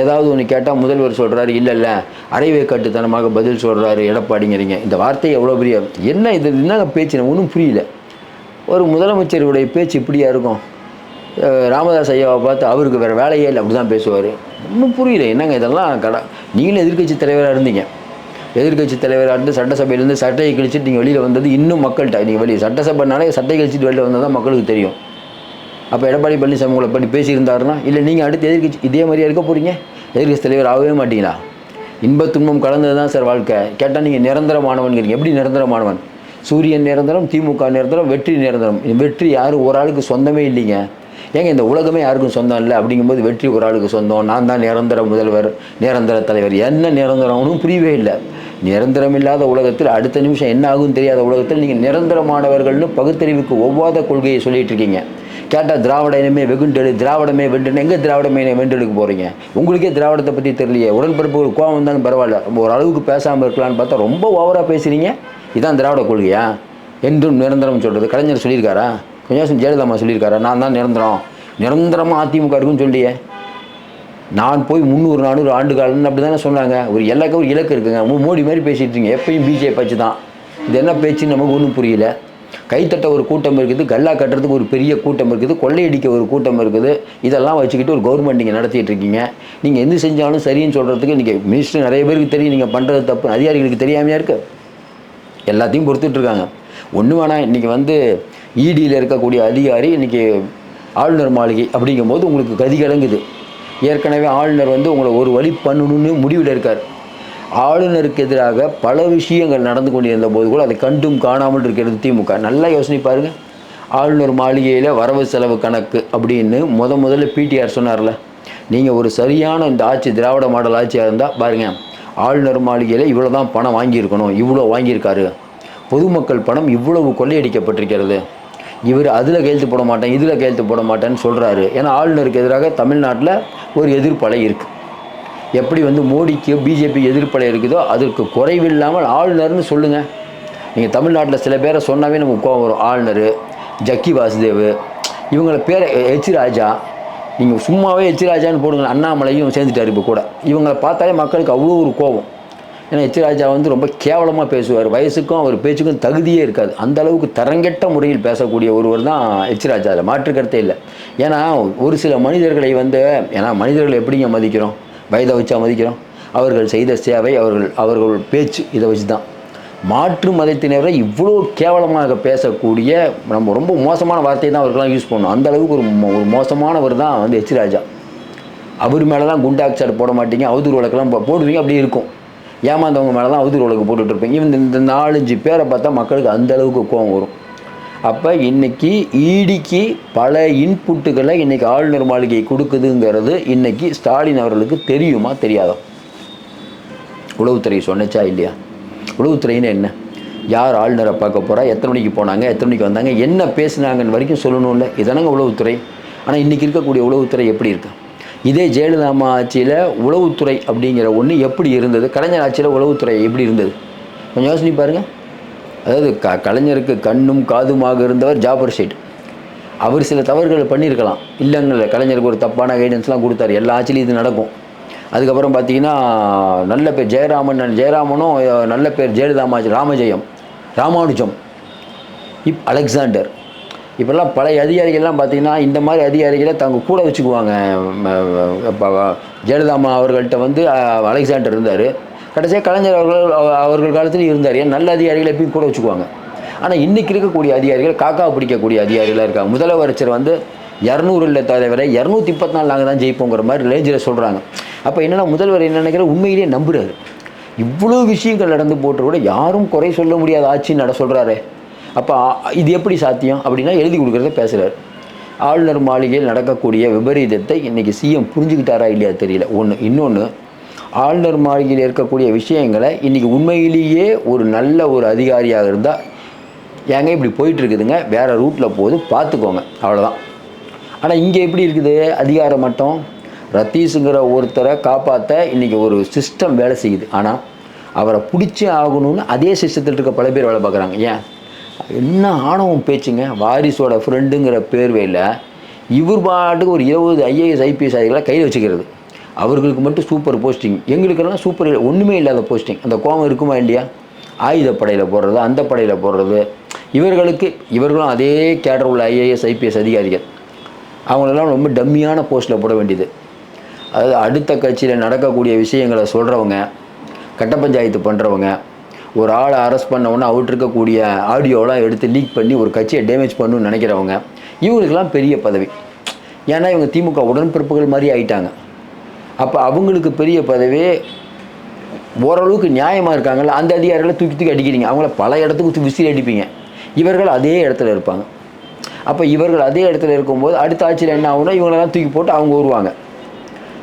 ஏதாவது ஒன்று கேட்டால் முதல்வர் சொல்கிறாரு, இல்லை அரைவேக்காட்டுத்தனமாக பதில் சொல்கிறாரு எடப்பாடிங்கிறீங்க. இந்த வார்த்தை எவ்வளோ பெரிய என்ன இது என்னங்க பேச்சு? ஒன்றும் புரியல. ஒரு முதலமைச்சருடைய பேச்சு இப்படியா இருக்கும்? ராமதாஸ் ஐயாவை பார்த்து அவருக்கு வேறு வேலையே இல்லை அப்படி தான் பேசுவார். ஒன்றும் புரியல. என்னங்க இதெல்லாம் நீங்களும் எதிர்க்கட்சி தலைவராக இருந்தீங்க. எதிர்க்கட்சி தலைவராக இருந்து சட்டசபையிலேருந்து சட்டையை கழிச்சிட்டு நீங்கள் வெளியில் வந்தது இன்னும் மக்கள்கிட்ட நீங்கள் வெளியே சட்டசபைனாலே சட்டை கழிச்சிட்டு வெளியில் வந்தால் தான் மக்களுக்கு தெரியும். அப்போ எடப்பாடி பழனிசாமி உங்களை பற்றி பேசியிருந்தாருன்னா இல்லை நீங்கள் அடுத்து எதிர்க்கட்சி இதே மாதிரியா இருக்க போகிறீங்க? எதிர்க்கட்சி தலைவர் ஆகவே மாட்டீங்களா? இன்பத் துன்பம் கலந்தது தான் சார் வாழ்க்கை. கேட்டால் நீங்கள் நிரந்தரமானவன்கிறீங்க. எப்படி நிரந்தரமானவன்? சூரியன் நிரந்தரம், திமுக நிரந்தரம், வெற்றி நிரந்தரம். வெற்றி யாரும் ஒரு ஆளுக்கு சொந்தமே இல்லைங்க. ஏங்க இந்த உலகமே யாருக்கும் சொந்தம் இல்லை அப்படிங்கும்போது வெற்றி ஒரு ஆளுக்கு சொந்தம், நான் தான் நிரந்தர முதல்வர், நிரந்தர தலைவர். என்ன நிரந்தரம்னு புரியவே இல்லை. நிரந்தரம் இல்லாத உலகத்தில் அடுத்த நிமிஷம் என்ன ஆகும்னு தெரியாத உலகத்தில் நீங்கள் நிரந்தரமானவர்கள்னு பகுத்தறிவுக்கு ஒவ்வாத கொள்கையை சொல்லிகிட்டு இருக்கீங்க. கேட்டால் திராவிட இனமே வெகுண்டெடு, திராவிடமே வெண்டுன்னு. எங்கே திராவிடமே வெண்டெடுக்க போகிறீங்க? உங்களுக்கே திராவிடத்தை பற்றி தெரியலையே. உடன்பிறப்பு ஒரு கோவம் வந்தாலும் பரவாயில்ல, ஒரு அளவுக்கு பேசாமல் இருக்கலான்னு பார்த்தா ரொம்ப ஓவராக பேசுகிறீங்க. இதுதான் திராவிட கொள்கையா? என்றும் நிரந்தரம் சொல்கிறது கலைஞர் சொல்லியிருக்காரா? கொஞ்சம் ஜெயலலிதா சொல்லியிருக்காரா நான் தான் நிரந்தரமாக அதிமுக இருக்குன்னு சொல்லியே? நான் போய் 300-400 ஆண்டு காலம்னு அப்படி தானே சொன்னாங்க. ஒரு இலக்கு இருக்குங்க. மோடி மாதிரி பேசிகிட்டு இருக்கீங்க. எப்பயும் பிஜேபி பேச்சு தான். இது என்ன பேச்சுன்னு நமக்கு ஒன்றும் புரியல. கைத்தட்ட ஒரு கூட்டம் இருக்குது, கல்லா கட்டுறதுக்கு ஒரு பெரிய கூட்டம் இருக்குது, கொள்ளையடிக்க ஒரு கூட்டம் இருக்குது. இதெல்லாம் வச்சுக்கிட்டு ஒரு கவர்மெண்ட் நீங்கள் நடத்திட்டு இருக்கீங்க. நீங்கள் எது செஞ்சாலும் சரின்னு சொல்கிறதுக்கு இன்றைக்கி மினிஸ்டர் நிறைய பேருக்கு தெரியும் நீங்கள் பண்ணுறது தப்பு, அதிகாரிகளுக்கு தெரியாமையா இருக்குது. எல்லாத்தையும் பொறுத்துட்ருக்காங்க. ஒன்று வேணாம், இன்றைக்கி இடியில் இருக்கக்கூடிய அதிகாரி இன்றைக்கி ஆளுநர் மாளிகை அப்படிங்கும்போது உங்களுக்கு கதி கலங்குது. ஏற்கனவே ஆளுநர் உங்களை ஒரு வழி பண்ணணும்னு முடிவில் இருக்கார். ஆளுநருக்கு எதிராக பல விஷயங்கள் நடந்து கொண்டிருந்த போது கூட அதை கண்டும் காணாமல் இருக்கிறது திமுக. நல்லா யோசனை பாருங்கள். ஆளுநர் மாளிகையில் வரவு செலவு கணக்கு அப்படின்னு முதல்ல பிடிஆர் சொன்னார்ல, நீங்கள் ஒரு சரியான இந்த ஆட்சி திராவிட மாடல் ஆட்சியாக இருந்தால் பாருங்கள், ஆளுநர் மாளிகையில் இவ்வளோ தான் பணம் வாங்கியிருக்கணும், இவ்வளோ வாங்கியிருக்காரு, பொதுமக்கள் பணம் இவ்வளவு கொள்ளையடிக்கப்பட்டிருக்கிறது, இவர் அதில் கையெழுத்து போட மாட்டேன் இதில் கையெழுத்து போட மாட்டேன்னு சொல்கிறாரு. ஏன்னா ஆளுநருக்கு எதிராக தமிழ்நாட்டில் ஒரு எதிர்ப்பலை இருக்குது. எப்படி மோடிக்கு பிஜேபி எதிர்ப்பலை இருக்குதோ அதற்கு குறைவில்லாமல் ஆளுநர்னு சொல்லுங்கள். நீங்கள் தமிழ்நாட்டில் சில பேரை சொன்னாவே நமக்கு கோபம் வரும். ஆளுநர், ஜக்கி வாசுதேவ், இவங்கள பேரை ராஜா, நீங்கள் சும்மாவே எச்ராஜான்னு போடுங்க, அண்ணாமலையும் சேர்ந்துட்டார் இப்போ கூட. இவங்களை பார்த்தாலே மக்களுக்கு அவ்வளோ ஒரு கோபம். ஏன்னா எச்ராஜா வந்து ரொம்ப கேவலமாக பேசுவார், வயசுக்கும் அவர் பேச்சுக்கும் தகுதியே இருக்காது. அந்த அளவுக்கு தரங்கெட்ட முறையில் பேசக்கூடிய ஒருவர் தான் எச்ராஜா, அதில் மாற்று கருத்தே இல்லை. ஏன்னா ஒரு சில மனிதர்களை வந்து, ஏன்னா மனிதர்களை எப்படிங்க மதிக்கிறோம்? வயதை வச்சா மதிக்கிறோம்? அவர்கள் செய்த சேவை, அவர்கள் பேச்சு, இதை வச்சு தான். மாற்று மதத்தினரை இவ்வளோ கேவலமாக பேசக்கூடிய, நம்ம ரொம்ப மோசமான வார்த்தையை தான் அவருக்கெல்லாம் யூஸ் பண்ணணும். அந்த அளவுக்கு ஒரு மோசமானவர் தான் வந்து எச்ராஜா. அவர் மேலே தான் குண்டாக்சாடு போட மாட்டீங்க, அவதூறு வழக்கெல்லாம் போடுவீங்க, அப்படி இருக்கும். ஏமாந்தவங்க மேலே தான் அவதூறு வழக்கு போட்டுட்ருப்பீங்க. இந்த 4-5 பேரை பார்த்தா மக்களுக்கு அந்த அளவுக்கு கோவம் வரும். அப்போ இன்றைக்கி ஈடிக்கு பல இன்புட்டுகளை இன்றைக்கி ஆளுநர் மாளிகை கொடுக்குதுங்கிறது இன்றைக்கி ஸ்டாலின் அவர்களுக்கு தெரியுமா தெரியாதா? உளவுத்துறை சொன்னச்சா இல்லையா? உளவுத்துறைன்னு என்ன? யார் ஆளுநரை பார்க்க போகிறா, எத்தனை மணிக்கு போனாங்க, எத்தனை மணிக்கு வந்தாங்க, என்ன பேசுனாங்கன்னு வரைக்கும் சொல்லணும்ல. இதனாங்க உளவுத்துறை. ஆனால் இன்றைக்கி இருக்கக்கூடிய உளவுத்துறை எப்படி இருக்கு? இதே ஜெயலலிதா ஆட்சியில் உளவுத்துறை அப்படிங்கிற ஒன்று எப்படி இருந்தது? கலைஞர் ஆட்சியில் உளவுத்துறை எப்படி இருந்தது? கொஞ்சம் யோசனை பாருங்கள். அதாவது கலைஞருக்கு கண்ணும் காதுமாக இருந்தவர் ஜாபர் ஷேட். அவர் சில தவறுகளை பண்ணியிருக்கலாம், இல்லைங்கள. கலைஞருக்கு ஒரு தப்பான கைடன்ஸ்லாம் கொடுத்தாரு. எல்லா ஆட்சியிலும் இது நடக்கும். அதுக்கப்புறம் பார்த்தீங்கன்னா நல்ல பேர் ஜெயராமனும் நல்ல பேர் ஜெயலலிதா ஆட்சி ராமானுஜம், அலெக்சாண்டர், இப்போல்லாம் பழைய அதிகாரிகள்லாம் பார்த்தீங்கன்னா இந்த மாதிரி அதிகாரிகளை தாங்க கூட வச்சுக்குவாங்க. இப்போ ஜெயலலிதா அவர்கள்ட்ட வந்து அலெக்சாண்டர் இருந்தார், கடைசியாக கலைஞர் அவர்கள் காலத்துலையும் இருந்தார். ஏன் நல்ல அதிகாரிகளை எப்பயும் கூட வச்சுக்குவாங்க. ஆனால் இன்றைக்கி இருக்கக்கூடிய அதிகாரிகள் காக்கா பிடிக்கக்கூடிய அதிகாரிகளாக இருக்காங்க. முதலமைச்சர் வந்து 200 இல்லை தவிர 224 நாங்கள் தான் ஜெயிப்போங்கிற மாதிரி ரேஞ்சில் சொல்கிறாங்க. அப்போ என்னென்னா முதல்வர் என்ன நினைக்கிற, உண்மையிலேயே நம்புகிறாரு. இவ்வளோ விஷயங்கள் நடந்து போட்டு கூட யாரும் குறை சொல்ல முடியாத ஆட்சின்னு நட சொல்கிறாரு. அப்போ இது எப்படி சாத்தியம் அப்படின்னா எழுதி கொடுக்குறத பேசுகிறார். ஆளுநர் மாளிகையில் நடக்கக்கூடிய விபரீதத்தை இன்றைக்கி சிஎம் புரிஞ்சுக்கிட்டாரா இல்லையா தெரியல. இன்னொன்று, ஆளுநர் மாளிகையில் இருக்கக்கூடிய விஷயங்களை இன்றைக்கி உண்மையிலேயே ஒரு நல்ல ஒரு அதிகாரியாக இருந்தால், ஏங்க இப்படி போயிட்டுருக்குதுங்க, வேறு ரூட்டில் போகுது பார்த்துக்கோங்க, அவ்வளோதான். ஆனால் இங்கே எப்படி இருக்குது அதிகார மட்டம்? ரத்தீஸுங்கிற ஒருத்தரை காப்பாற்ற இன்றைக்கி ஒரு சிஸ்டம் வேலை செய்யுது. ஆனால் அவரை பிடிச்சே ஆகணும்னு அதே சிஸ்டத்தில் இருக்க பல பேர் வேலை பார்க்குறாங்க. ஏன்? என்ன ஆணவம் பேச்சுங்க. வாரிசோட ஃப்ரெண்டுங்கிற பேர்வையில் இவர் பாட்டுக்கு ஒரு 20 IAS IPS அதிகளை கையில் வச்சுக்கிறது. அவர்களுக்கு மட்டும் சூப்பர் போஸ்டிங், எங்களுக்கெல்லாம் சூப்பர் ஒன்றுமே இல்லாத போஸ்டிங். அந்த கோபம் இருக்குமா இல்லையா? ஆயுதப்படையில் போடுறது, அந்த படையில் போடுறது. இவர்களும் அதே கேடர் உள்ள IAS IPS அதிகாரிகள். அவங்களெல்லாம் ரொம்ப டம்மியான போஸ்ட்டில் போட வேண்டியது. அதாவது அடுத்த கட்சியில் நடக்கக்கூடிய விஷயங்களை சொல்கிறவங்க, கட்ட பஞ்சாயத்து பண்ணுறவங்க, ஒரு ஆளை அரெஸ்ட் பண்ணவொன்னே அவர்கிட்ட இருக்கக்கூடிய ஆடியோலாம் எடுத்து லீக் பண்ணி ஒரு கட்சியை டேமேஜ் பண்ணணும்னு நினைக்கிறவங்க, இவங்களுக்கெல்லாம் பெரிய பதவி. ஏன்னா இவங்க திமுக உடன்பிறப்புகள் மாதிரி ஆகிட்டாங்க. அப்போ அவங்களுக்கு பெரிய பதவி. ஓரளவுக்கு நியாயமாக இருக்காங்கல்ல, அந்த அதிகாரிகளை தூக்கி அடிக்கிறீங்க. அவங்கள பல இடத்துக்கு விசிறி அடிப்பீங்க. இவர்கள் அதே இடத்துல இருப்பாங்க. அப்போ இவர்கள் அதே இடத்துல இருக்கும்போது அடுத்த ஆட்சியில் என்ன ஆகுனா இவங்களெல்லாம் தூக்கி போட்டு அவங்க வருவாங்க.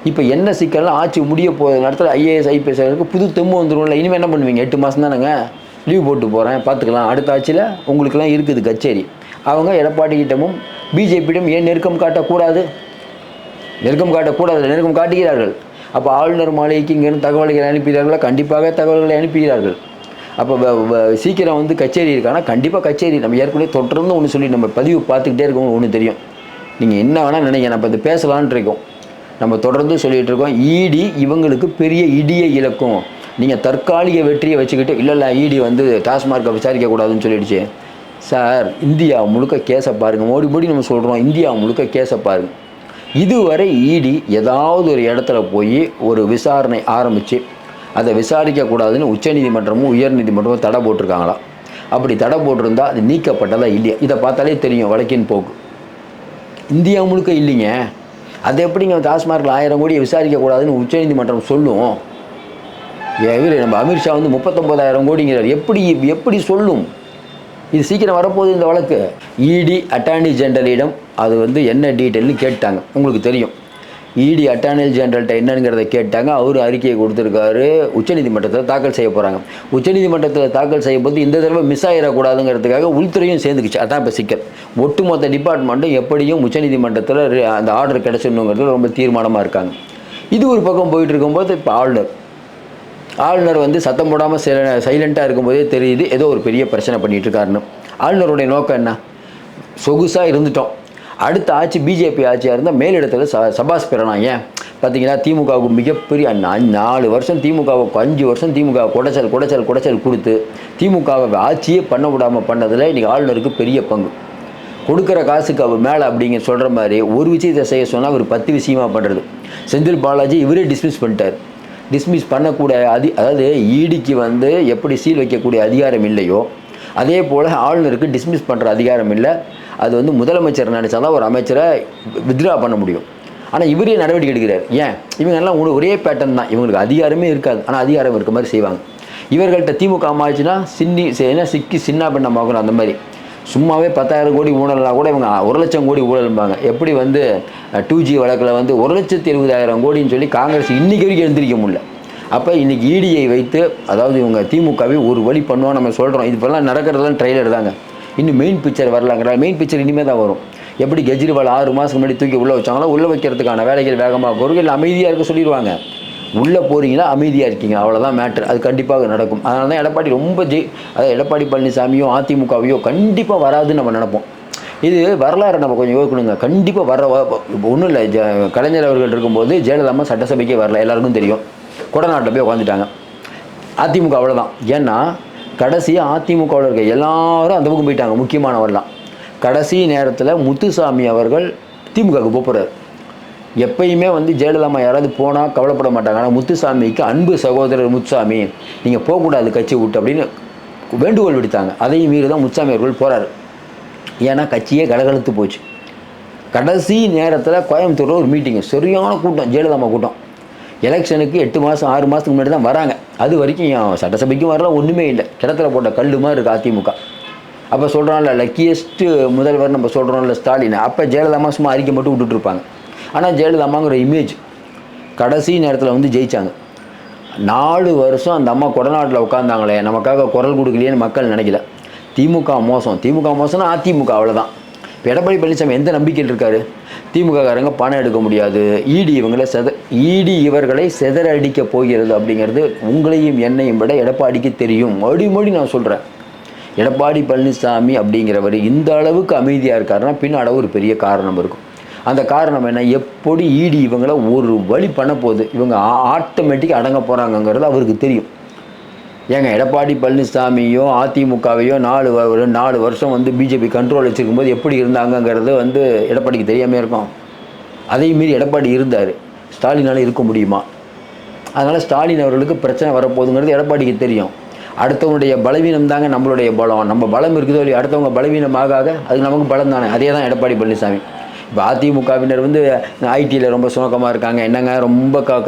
இப்போ என்ன சிக்கல்லாம், ஆட்சி முடிய போகிற நேரத்தில் IAS IPS புது தெம்பு வந்துடும்ல. இனிமேல் என்ன பண்ணுவீங்க? 8 மாதம் தானேங்க, லீவ் போட்டு போகிறேன் பார்த்துக்கலாம், அடுத்த ஆட்சியில் உங்களுக்கெல்லாம் இருக்குது கச்சேரி. அவங்க எடப்பாடிக்கிட்டமும் பிஜேபியிடம் ஏன் நெருக்கம் காட்டக்கூடாது? நெருக்கம் காட்டுகிறார்கள். அப்போ ஆளுநர் மாளிகைக்கு இங்கேருந்து தகவல்களை அனுப்புகிறார்களா? கண்டிப்பாக தகவல்களை அனுப்புகிறார்கள். அப்போ சீக்கிரம் வந்து கச்சேரி இருக்கானா? கண்டிப்பாக கச்சேரி. நம்ம ஏற்கனவே தொடர்ந்து ஒன்று சொல்லி நம்ம பதிவு பார்த்துக்கிட்டே இருக்கோம். ஒன்று தெரியும், நீங்கள் என்ன வேணால் நினைங்க, நம்ம இது பேசலான் இருக்கோம். நம்ம தொடர்ந்து சொல்லிகிட்டு இருக்கோம், இடி இவங்களுக்கு பெரிய இடியை இழக்கும். நீங்கள் தற்காலிக வெற்றியை வச்சுக்கிட்டு இல்லை இடி வந்து டாஸ்மார்க்கை விசாரிக்கக்கூடாதுன்னு சொல்லிடுச்சு. சார், இந்தியா முழுக்க கேஸை பாருங்கள். மோடி நம்ம சொல்கிறோம், இந்தியா முழுக்க கேஸை பாருங்கள். இதுவரை இடி ஏதாவது ஒரு இடத்துல போய் ஒரு விசாரணை ஆரம்பித்து அதை விசாரிக்கக்கூடாதுன்னு உச்சநீதிமன்றமும் உயர்நீதிமன்றமும் தடை போட்டிருக்காங்களா? அப்படி தடை போட்டிருந்தால் அது நீக்கப்பட்டதா இல்லையா? இதை பார்த்தாலே தெரியும் வழக்கின் போக்கு. இந்தியா முழுக்க இல்லைங்க. அது எப்படிங்க டாஸ்மார்க்கில் 1000 கோடியை விசாரிக்கக்கூடாதுன்னு உச்சநீதிமன்றம் சொல்லும்? இவர் நம்ம அமித்ஷா வந்து 39,000 கோடிங்கிறார். எப்படி சொல்லும்? இது சீக்கிரம் வரப்போகுது இந்த வழக்கு. இடி அட்டார்னி ஜெனரலிடம் அது வந்து என்ன டீட்டெயில்னு கேட்டாங்க. உங்களுக்கு தெரியும், இடி அட்டார்னி ஜெனரல்கிட்ட என்னங்கிறத கேட்டாங்க. அவர் அறிக்கையை கொடுத்துருக்காரு. உச்சநீதிமன்றத்தில் தாக்கல் செய்ய போகிறாங்க. உச்சநீதிமன்றத்தில் தாக்கல் செய்யும்போது இந்த தடவை மிஸ் ஆகிடக்கூடாதுங்கிறதுக்காக உள்துறையும் சேர்ந்துக்குச்சு. அதான் இப்போ சிக்கல். ஒட்டுமொத்த டிபார்ட்மெண்ட்டும் எப்படியும் உச்சநீதிமன்றத்தில் அந்த ஆர்டர் கிடச்சிடணுங்கிறது ரொம்ப தீர்மானமாக இருக்காங்க. இது ஒரு பக்கம் போயிட்டு இருக்கும்போது இப்போ ஆளுநர் வந்து சத்தம் போடாமல் சைலண்ட்டாக இருக்கும்போதே தெரியுது ஏதோ ஒரு பெரிய பிரச்சனை பண்ணிகிட்டு இருக்காருன்னு. ஆளுநருடைய நோக்கம் என்ன? சொகுசாக இருந்துட்டோம், அடுத்த ஆட்சி பிஜேபி ஆட்சியாக இருந்தால் மேலிடத்தில் சபாஸ் பெறலாம். ஏன் பார்த்தீங்கன்னா திமுகவுக்கு மிகப்பெரிய 4 வருஷம் திமுகவை 5 வருஷம் திமுக குடைச்சல் கொடுத்து திமுகவை ஆட்சியே பண்ண விடாமல் பண்ணதில் இன்றைக்கி ஆளுநருக்கு பெரிய பங்கு. கொடுக்குற காசுக்கு அவர் மேலே அப்படிங்கிற சொல்கிற மாதிரி ஒரு விஷயத்தை செய்ய சொன்னால் அவர் 10 விஷயமாக பண்ணுறது. செந்தில் பாலாஜி இவரே டிஸ்மிஸ் பண்ணிட்டார். டிஸ்மிஸ் பண்ணக்கூடிய அதாவது ஈடிக்கு வந்து எப்படி சீல் வைக்கக்கூடிய அதிகாரம் இல்லையோ அதே போல் ஆளுநருக்கு டிஸ்மிஸ் பண்ணுற அதிகாரம் இல்லை. அது வந்து முதலமைச்சர் நினச்சா தான் ஒரு அமைச்சரை வித்ட்ரா பண்ண முடியும். ஆனால் இவரே நடவடிக்கை எடுக்கிறார். ஏன் இவங்கெல்லாம் ஒரே பேட்டர்ன் தான், இவங்களுக்கு அதிகாரமே இருக்காது, ஆனால் அதிகாரம் இருக்க மாதிரி செய்வாங்க. இவர்கள்ட்ட திமுக ஆமாச்சுன்னா சிக்கி சின்ன பின்னமாகணும். அந்த மாதிரி சும்மாவே 10,000 கோடி ஊழல்னா கூட இவங்க 1 லட்சம் கோடி ஊழல்பாங்க. எப்படி வந்து 2G வழக்கில் வந்து 1,70,000 கோடின்னு சொல்லி காங்கிரஸ் இன்றைக்கி வரைக்கும் எழுந்திரிக்க முடியல. அப்போ இன்றைக்கி ஈடியை வைத்து அதாவது இவங்க திமுகவை ஒரு வழி பண்ணுவோம் நம்ம சொல்கிறோம். இதுப்பெல்லாம் நடக்கிறதுலாம் ட்ரெய்லர் தாங்க. இன்னும் மெயின் பிக்சர் வரலாங்கிற மெயின் பிக்சர் இனிமேல் தான் வரும். எப்படி கெஜ்ரிவால் 6 மாதத்துக்கு முன்னாடி தூக்கி உள்ளே வச்சாங்களோ உள்ளே வைக்கிறதுக்கான வேலைகள் வேகமாக போகிறோம். இல்லை அமைதியாக இருக்க சொல்லிடுவாங்க. உள்ளே போகிறீங்களா அமைதியாக இருக்கீங்க, அவ்வளோதான் மேட்ரு. அது கண்டிப்பாக நடக்கும். அதனால தான் எடப்பாடி ரொம்ப அதாவது எடப்பாடி பழனிசாமியோ அதிமுகவையோ கண்டிப்பாக வராதுன்னு நம்ம நினைப்போம். இது வரலாறு நம்ம கொஞ்சம் யோசிக்கணுங்க. கண்டிப்பாக ஒன்றும் இல்லை. கலைஞர் அவர்கள் இருக்கும்போது ஜெயலலிதா சட்டசபைக்கே வரல, எல்லாருக்கும் தெரியும். கொடநாட்டில் போய் உட்காந்துட்டாங்க. அதிமுக அவ்வளோதான். ஏன்னா கடைசியாக அதிமுகவில் இருக்க எல்லாரும் அந்த பக்கம் போயிட்டாங்க. முக்கியமானவரெலாம் கடைசி நேரத்தில் முத்துசாமி அவர்கள் திமுகவுக்கு போகிறார். எப்பயுமே வந்து ஜெயலலிதா யாராவது போனால் கவலைப்பட மாட்டாங்க. ஆனால் முத்துசாமிக்கு அன்பு சகோதரர் முத்துசாமி நீங்கள் போகக்கூடாது கட்சி விட்டு அப்படின்னு வேண்டுகோள் விடுத்தாங்க. அதையும் மீறி தான் முத்துசாமி அவர்கள் போகிறார். ஏன்னா கட்சியே கடகலத்து போச்சு. கடைசி நேரத்தில் கோயம்புத்தூரில் ஒரு மீட்டிங்கு, சரியான கூட்டம், ஜெயலலிதா கூட்டம். எலெக்ஷனுக்கு 8 மாதம் 6 மாதத்துக்கு முன்னாடி தான் வராங்க. அது வரைக்கும் சட்டசபைக்கும் வரல, ஒன்றுமே இல்லை. கிணத்துல போட்ட கல் மாதிரி இருக்குது அதிமுக. அப்போ சொல்கிறோம்ல லக்கியஸ்ட்டு முதல்வர் நம்ம சொல்கிறோம்ல ஸ்டாலின். அப்போ ஜெயலலிதா சும்மா அறிக்கை மட்டும் விட்டுட்ருப்பாங்க. ஆனால் ஜெயலலிதாங்கிற இமேஜ் கடைசி நேரத்தில் வந்து ஜெயித்தாங்க. 4 வருஷம் அந்த அம்மா கொடநாட்டில் உட்காந்தாங்களே, நமக்காக குரல் கொடுக்கலையேன்னு மக்கள் நினைக்கல. திமுக மோசம்னா அதிமுக அவ்வளோதான். இப்போ எடப்பாடி பழனிசாமி எந்த நம்பிக்கையில் இருக்கார்? திமுககாரங்க பணம் எடுக்க முடியாது, ஈடி இவர்களை செதற அடிக்க போகிறது அப்படிங்கிறது உங்களையும் என்னையும் விட எடப்பாடிக்கு தெரியும். மறுபடி நான் சொல்கிறேன், எடப்பாடி பழனிசாமி அப்படிங்கிறவர் இந்த அளவுக்கு அமைதியாக இருக்காருன்னா பின்னாட ஒரு பெரிய காரணம் இருக்கும். அந்த காரணம் என்ன? எப்படி ஈடி இவங்களை ஒரு வழி பண்ண போகுது, இவங்க ஆட்டோமேட்டிக்காக அடங்க போகிறாங்கங்கிறது அவருக்கு தெரியும். ஏங்க எடப்பாடி பழனிசாமியோ அதிமுகவையோ 4 வருஷம் வந்து பிஜேபி கண்ட்ரோல் வச்சுருக்கும்போது எப்படி இருந்தாங்கங்கிறது வந்து எடப்பாடிக்கு தெரியாமல் இருக்கும். அதே மீறி எடப்பாடி இருந்தார். ஸ்டாலினால் இருக்க முடியுமா? அதனால் ஸ்டாலின் அவர்களுக்கு பிரச்சனை வரப்போகுதுங்கிறது எடப்பாடிக்கு தெரியும். அடுத்தவங்களுடைய பலவீனம் தாங்க நம்மளுடைய பலம். நம்ம பலம் இருக்குதோ இல்லையா, அடுத்தவங்க பலவீனமாக அது நமக்கு பலம் தானே. அதே தான் எடப்பாடி பழனிசாமி. இப்போ அதிமுகவினர் வந்து ஐடியில் ரொம்ப சுணக்கமாக இருக்காங்க, என்னங்க ரொம்ப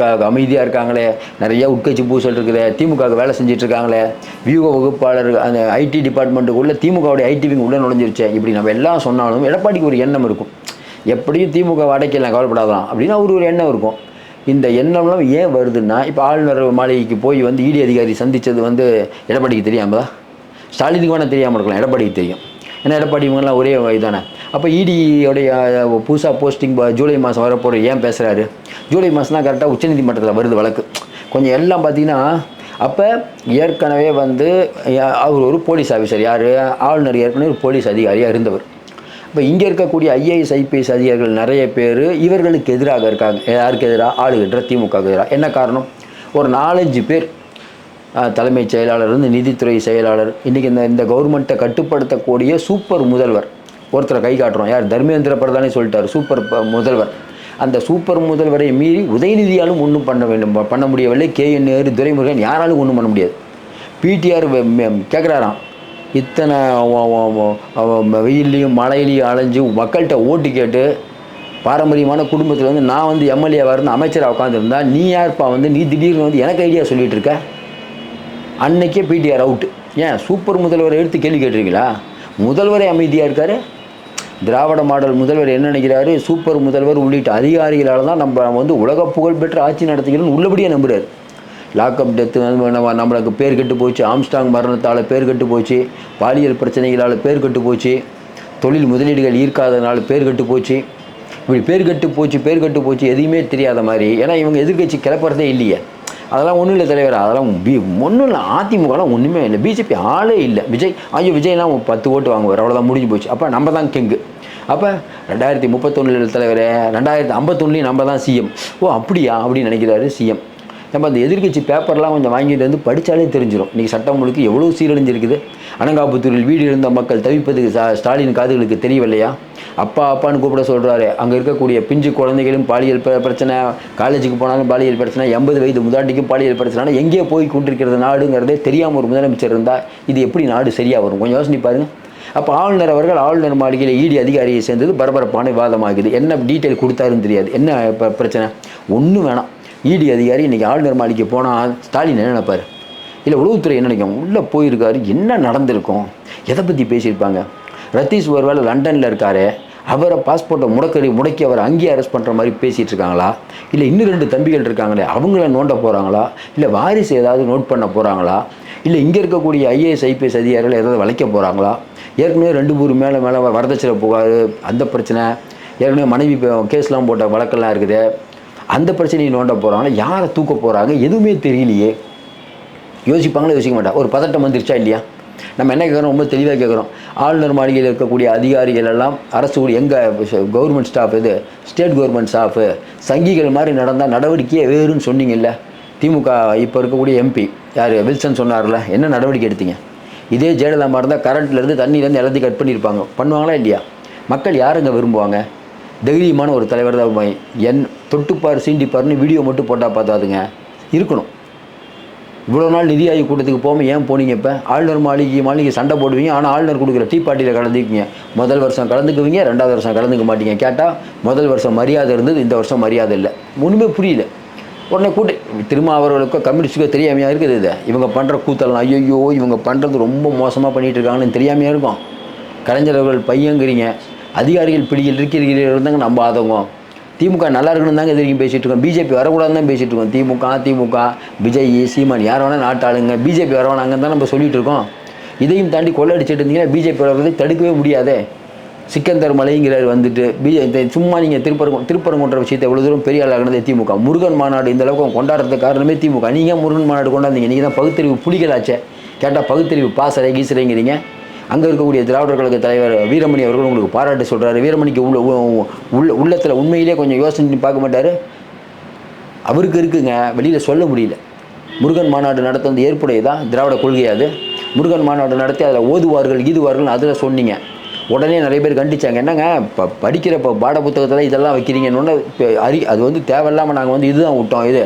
அமைதியாக இருக்காங்களே, நிறையா உட்கட்சி பூசல் இருக்குது, திமுகவுக்கு வேலை செஞ்சிட்ருக்காங்களே, வியூக வகுப்பாளர் அந்த ஐடி டிபார்ட்மெண்ட்டுக்குள்ளே திமுகவுடைய ஐடி விங் உள்ளே நுழைஞ்சிருச்சு, இப்படி நம்ம எல்லாம் சொன்னாலும் எடப்பாடிக்கு ஒரு எண்ணம் இருக்கும். எப்படியும் திமுக அடைக்கலாம், கவலைப்படாதான் அப்படின்னு ஒரு எண்ணம் இருக்கும். இந்த எண்ணம்லாம் ஏன் வருதுன்னா, இப்போ ஆளுநர் மாளிகைக்கு போய் வந்து இடி அதிகாரி சந்தித்தது வந்து எடப்பாடிக்கு தெரியாமல், ஸ்டாலினுக்கு வேணால் தெரியாமல் இருக்கலாம், எடப்பாடிக்கு தெரியும். ஏன்னா எடப்பாடி இவங்கெல்லாம் ஒரே இதானே. அப்போ இடியோடைய புதுசாக போஸ்டிங் ஜூலை மாதம் வரப்போகிற ஏன் பேசுகிறாரு? ஜூலை மாதம் தான் கரெக்டாக உச்சநீதிமன்றத்தில் வருது வழக்கு. கொஞ்சம் எல்லாம் பார்த்தீங்கன்னா அப்போ ஏற்கனவே வந்து அவர் ஒரு போலீஸ் ஆஃபீஸர், யார் ஆளுநர் ஏற்கனவே ஒரு போலீஸ் அதிகாரியாக இருந்தவர். இப்போ இங்கே இருக்கக்கூடிய ஐஏஎஸ் ஐபிஎஸ் அதிகாரிகள் நிறைய பேர் இவர்களுக்கு எதிராக இருக்காங்க. யாருக்கு எதிராக? ஆளுகின்ற திமுகவுக்கு எதிராக. என்ன காரணம்? ஒரு 4-5 பேர், தலைமைச் செயலாளர் வந்து நிதித்துறை செயலாளர், இன்றைக்கி இந்த கவர்மெண்ட்டை கட்டுப்படுத்தக்கூடிய சூப்பர் முதல்வர் ஒருத்தரை கை காட்டுறோம். யார்? தர்மேந்திர பிரதானே சொல்லிட்டார், சூப்பர் முதல்வர். அந்த சூப்பர் முதல்வரை மீறி உதயநிதியாலும் ஒன்றும் பண்ண முடியவில்லை. KN நேரு, துரைமுருகன் யாராலும் ஒன்றும் பண்ண முடியாது. பிடிஆர் கேட்குறாராம், இத்தனை வெயிலையும் மழையிலையும் அலைஞ்சு மக்கள்கிட்ட ஓட்டு கேட்டு பாரம்பரியமான குடும்பத்தில் வந்து நான் வந்து எம்எல்ஏவாக இருந்து அமைச்சராக உட்காந்துருந்தா நீ யார்ப்பா வந்து நீ திடீர்னு வந்து எனக்கு ஐடியா சொல்லிகிட்டு இருக்க? அன்னைக்கே பிடிஆர் அவுட்டு. ஏன் சூப்பர் முதல்வரை எடுத்து கேள்வி கேட்டிருக்கீங்களா? முதல்வரே அமைதியாக இருக்கார். திராவிட மாடல் முதல்வர் என்ன நினைக்கிறாரு? சூப்பர் முதல்வர் உள்ளிட்ட அதிகாரிகளால் தான் நம்ம வந்து உலக புகழ்பெற்ற ஆட்சி நடத்துகிறோன்னு உள்ளபடியே நம்புகிறார். லாக்அப் டெத்து நம்மளுக்கு பேர் கெட்டு போச்சு, ஆம்ஸ்டாங் மரணத்தால் பேர் கெட்டு போச்சு, பாலியல் பிரச்சனைகளால் பேர் கெட்டு போச்சு, தொழில் முதலீடுகள் ஈர்க்காதனால பேர் கெட்டு போச்சு, இப்படி பேர் கெட்டு போச்சு எதையுமே தெரியாத மாதிரி. ஏன்னா இவங்க எதிர்கட்சி கிளப்புறதே இல்லையே. அதெல்லாம் ஒன்றும் இல்லை தலைவர், அதெல்லாம் ஒன்றும் இல்லை. அதிமுகலாம் ஒன்றுமே இல்லை. பிஜேபி ஆளே இல்லை. விஜய்லாம் 10 ஓட்டு வாங்குவார், அவ்வளோதான், முடிஞ்சு போச்சு. அப்போ நம்ம தான் கிங்கு. அப்போ 2031 தலைவர் 2051 நம்ம தான் சிஎம். ஓ அப்படியா அப்படின்னு நினைக்கிறாரு சிஎம். நம்ம அந்த எதிர்கட்சி பேப்பர்லாம் கொஞ்சம் வாங்கிட்டு வந்து படித்தாலே தெரிஞ்சிடும் இன்றைக்கி சட்டம் முழுக்க எவ்வளோ சீரழிஞ்சிருக்குது. அனங்காபுத்தூரில் வீடு இருந்த மக்கள் தவிப்பதுக்கு ஸ்டாலின் காதுகளுக்கு தெரியவில்லையா? அப்பா அப்பான்னு கூப்பிட சொல்கிறாரு. அங்கே இருக்கக்கூடிய பிஞ்சு குழந்தைகளும் பாலியல் பிரச்சனை, காலேஜுக்கு போனாலும் பாலியல் பிரச்சனை, 80 வயது முதாட்டிக்கும் பாலியல் பிரச்சனை, எங்கேயோ போய் கொண்டிருக்கிறது நாடுங்கிறதே தெரியாமல் ஒரு முதலமைச்சர் இருந்தால் இது எப்படி நாடு சரியாக வரும்? கொஞ்சம் யோசனை பாருங்கள். அப்போ ஆளுநர் அவர்கள் ஆளுநர் மாளிகையில் இடி அதிகாரியை சேர்ந்தது பரபரப்பான விவாதமாகுது. என்ன டீட்டெயில் கொடுத்தாருன்னு தெரியாது. என்ன பிரச்சனை? ஒன்றும் வேணாம். இடி அதிகாரி இன்றைக்கி ஆளுநர் மாளிகை போனால் ஸ்டாலின் என்ன நினைப்பார்? இல்லை உளவுத்துறை என்ன நினைக்கும்? உள்ளே போயிருக்காரு, என்ன நடந்திருக்கும், எதை பற்றி பேசியிருப்பாங்க? ரத்தீஷ் ஒருவேளை லண்டனில் இருக்காரு, அவரை பாஸ்போர்ட்டை முடக்கி அவரை அங்கேயே அரெஸ்ட் பண்ணுற மாதிரி பேசிகிட்டு இருக்காங்களா? இல்லை இன்னும் 2 தம்பிகள் இருக்காங்களே அவங்கள நோண்ட போகிறாங்களா? இல்லை வாரிசு ஏதாவது நோட் பண்ண போகிறாங்களா? இல்லை இங்கே இருக்கக்கூடிய ஐஏஎஸ் ஐபிஎஸ் அதிகாரிகள் ஏதாவது வளைக்க போகிறாங்களா? ஏற்கனவே 2 ஊர் மேலே வரதட்சணை புகார், அந்த பிரச்சனை, ஏற்கனவே மனைவி கேஸ்லாம் போட்ட வழக்கெல்லாம் இருக்குது, அந்த பிரச்சனையை நோண்ட போகிறாங்களா? யாரை தூக்க போகிறாங்க? எதுவுமே தெரியலையே. யோசிப்பாங்களா? யோசிக்க மாட்டா. ஒரு பதட்டம் வந்துருச்சா இல்லையா? நம்ம என்ன கேட்குறோம்? ரொம்ப தெளிவாக கேட்குறோம். ஆளுநர் மாளிகையில் இருக்கக்கூடிய அதிகாரிகள் எல்லாம் அரசு எங்கள் கவர்மெண்ட் ஸ்டாஃப், இது ஸ்டேட் கவர்மெண்ட் ஸ்டாஃபு சங்கிகள் மாதிரி நடந்தால் நடவடிக்கையே வேறுன்னு சொன்னீங்கல்ல. திமுக இப்போ இருக்கக்கூடிய எம்பி யார் வில்சன் சொன்னார்ல, என்ன நடவடிக்கை எடுத்தீங்க? இதே ஜெயலலிதா இருந்தால் கரண்ட்லேருந்து தண்ணியிலேருந்து எல்லாத்தையும் கட் பண்ணியிருப்பாங்க. பண்ணுவாங்களா இல்லையா? மக்கள் யாருங்க விரும்புவாங்க? தைரியமான ஒரு தலைவர் தான். என் தொட்டுப்பார் சீண்டிப்பார்னு வீடியோ மட்டும் போட்டால் பார்த்தாதுங்க இருக்கணும். இவ்வளோ நாள் நிதி ஆய்வு கூட்டத்துக்கு போகாமல் ஏன் போனீங்க? இப்போ ஆளுநர் மாளிகை சண்டை போடுவீங்க, ஆனால் ஆளுநர் கொடுக்குற டீ பார்ட்டியில் கலந்துக்குவீங்க. முதல் வருஷம் கலந்துக்குவீங்க, 2வது வருஷம் கலந்துக்க மாட்டீங்க. கேட்டால் முதல் வருஷம் மரியாதை இருந்தது, இந்த வருஷம் மரியாதை இல்லை. ஒன்றுமே புரியல. உடனே திரும்ப அவர்களுக்கோ கம்யூனிஸ்ட்டுக்கோ தெரியாமையாக இருக்குது. இது இவங்க பண்ணுற கூத்தலாம், ஐயோ இவங்க பண்ணுறது ரொம்ப மோசமாக பண்ணிகிட்டு இருக்காங்கன்னு தெரியாமையாக இருக்கும். கலைஞர்கள் பையங்கிறீங்க, அதிகாரிகள் பிடியில் இருக்கிறீர்கள் இருந்தாங்க நம்ம ஆதங்கம். திமுக நல்லா இருக்கணும் தாங்க எதிர்க்கும் பேசிகிட்டு இருக்கோம். பிஜேபி வரக்கூடாதுன்னு தான் பேசிகிட்டு இருக்கோம். திமுக விஜய் சீமான் யார் வேணால் நாட்டாளுங்க, பிஜேபி வரவேணாங்கன்னு தான் நம்ம சொல்லிகிட்டு இருக்கோம். இதையும் தாண்டி கொள்ளடிச்சிட்டு இருந்தீங்கன்னா பிஜேபி வர்றதை தடுக்கவே முடியாதே. சிக்கந்தர் மலைங்கிறார் வந்துட்டு சும்மா நீங்கள் திருப்பரங்குன்ற விஷயத்தை எவ்வளோ தூரம் பெரிய ஆளாகினதே திமுக. முருகன் மாநாடு இந்த அளவுக்கு கொண்டாடுறதுக்கு காரணமே திமுக. நீங்கள் முருகன் மாநாடு கொண்டாந்தீங்க, நீங்கள் தான் பகுத்தறிவு புலிகளாச்சே. கேட்டால் பகுத்தறிவு பாசறை கீசறைங்கிறீங்க. அங்கே இருக்கக்கூடிய திராவிடர் கழக தலைவர் வீரமணி அவர்கள் உங்களுக்கு பாராட்டு சொல்கிறாரு. வீரமணிக்கு உள்ளத்தில் உண்மையிலே கொஞ்சம் யோசனை பார்க்க மாட்டார். அவருக்கு இருக்குங்க, வெளியில் சொல்ல முடியல. முருகன் மாநாடு நடத்துறது ஏற்புடையதான் திராவிட கொள்கையாது. முருகன் மாநாடு நடத்தி அதில் ஈதுவார்கள் அதில் சொன்னீங்க. உடனே நிறைய பேர் கண்டிச்சாங்க. என்னங்க படிக்கிற பாட புத்தகத்தில் இதெல்லாம் வைக்கிறீங்கன்னு. அது தேவையில்லாமல் நாங்கள் இதுதான் விட்டோம், இது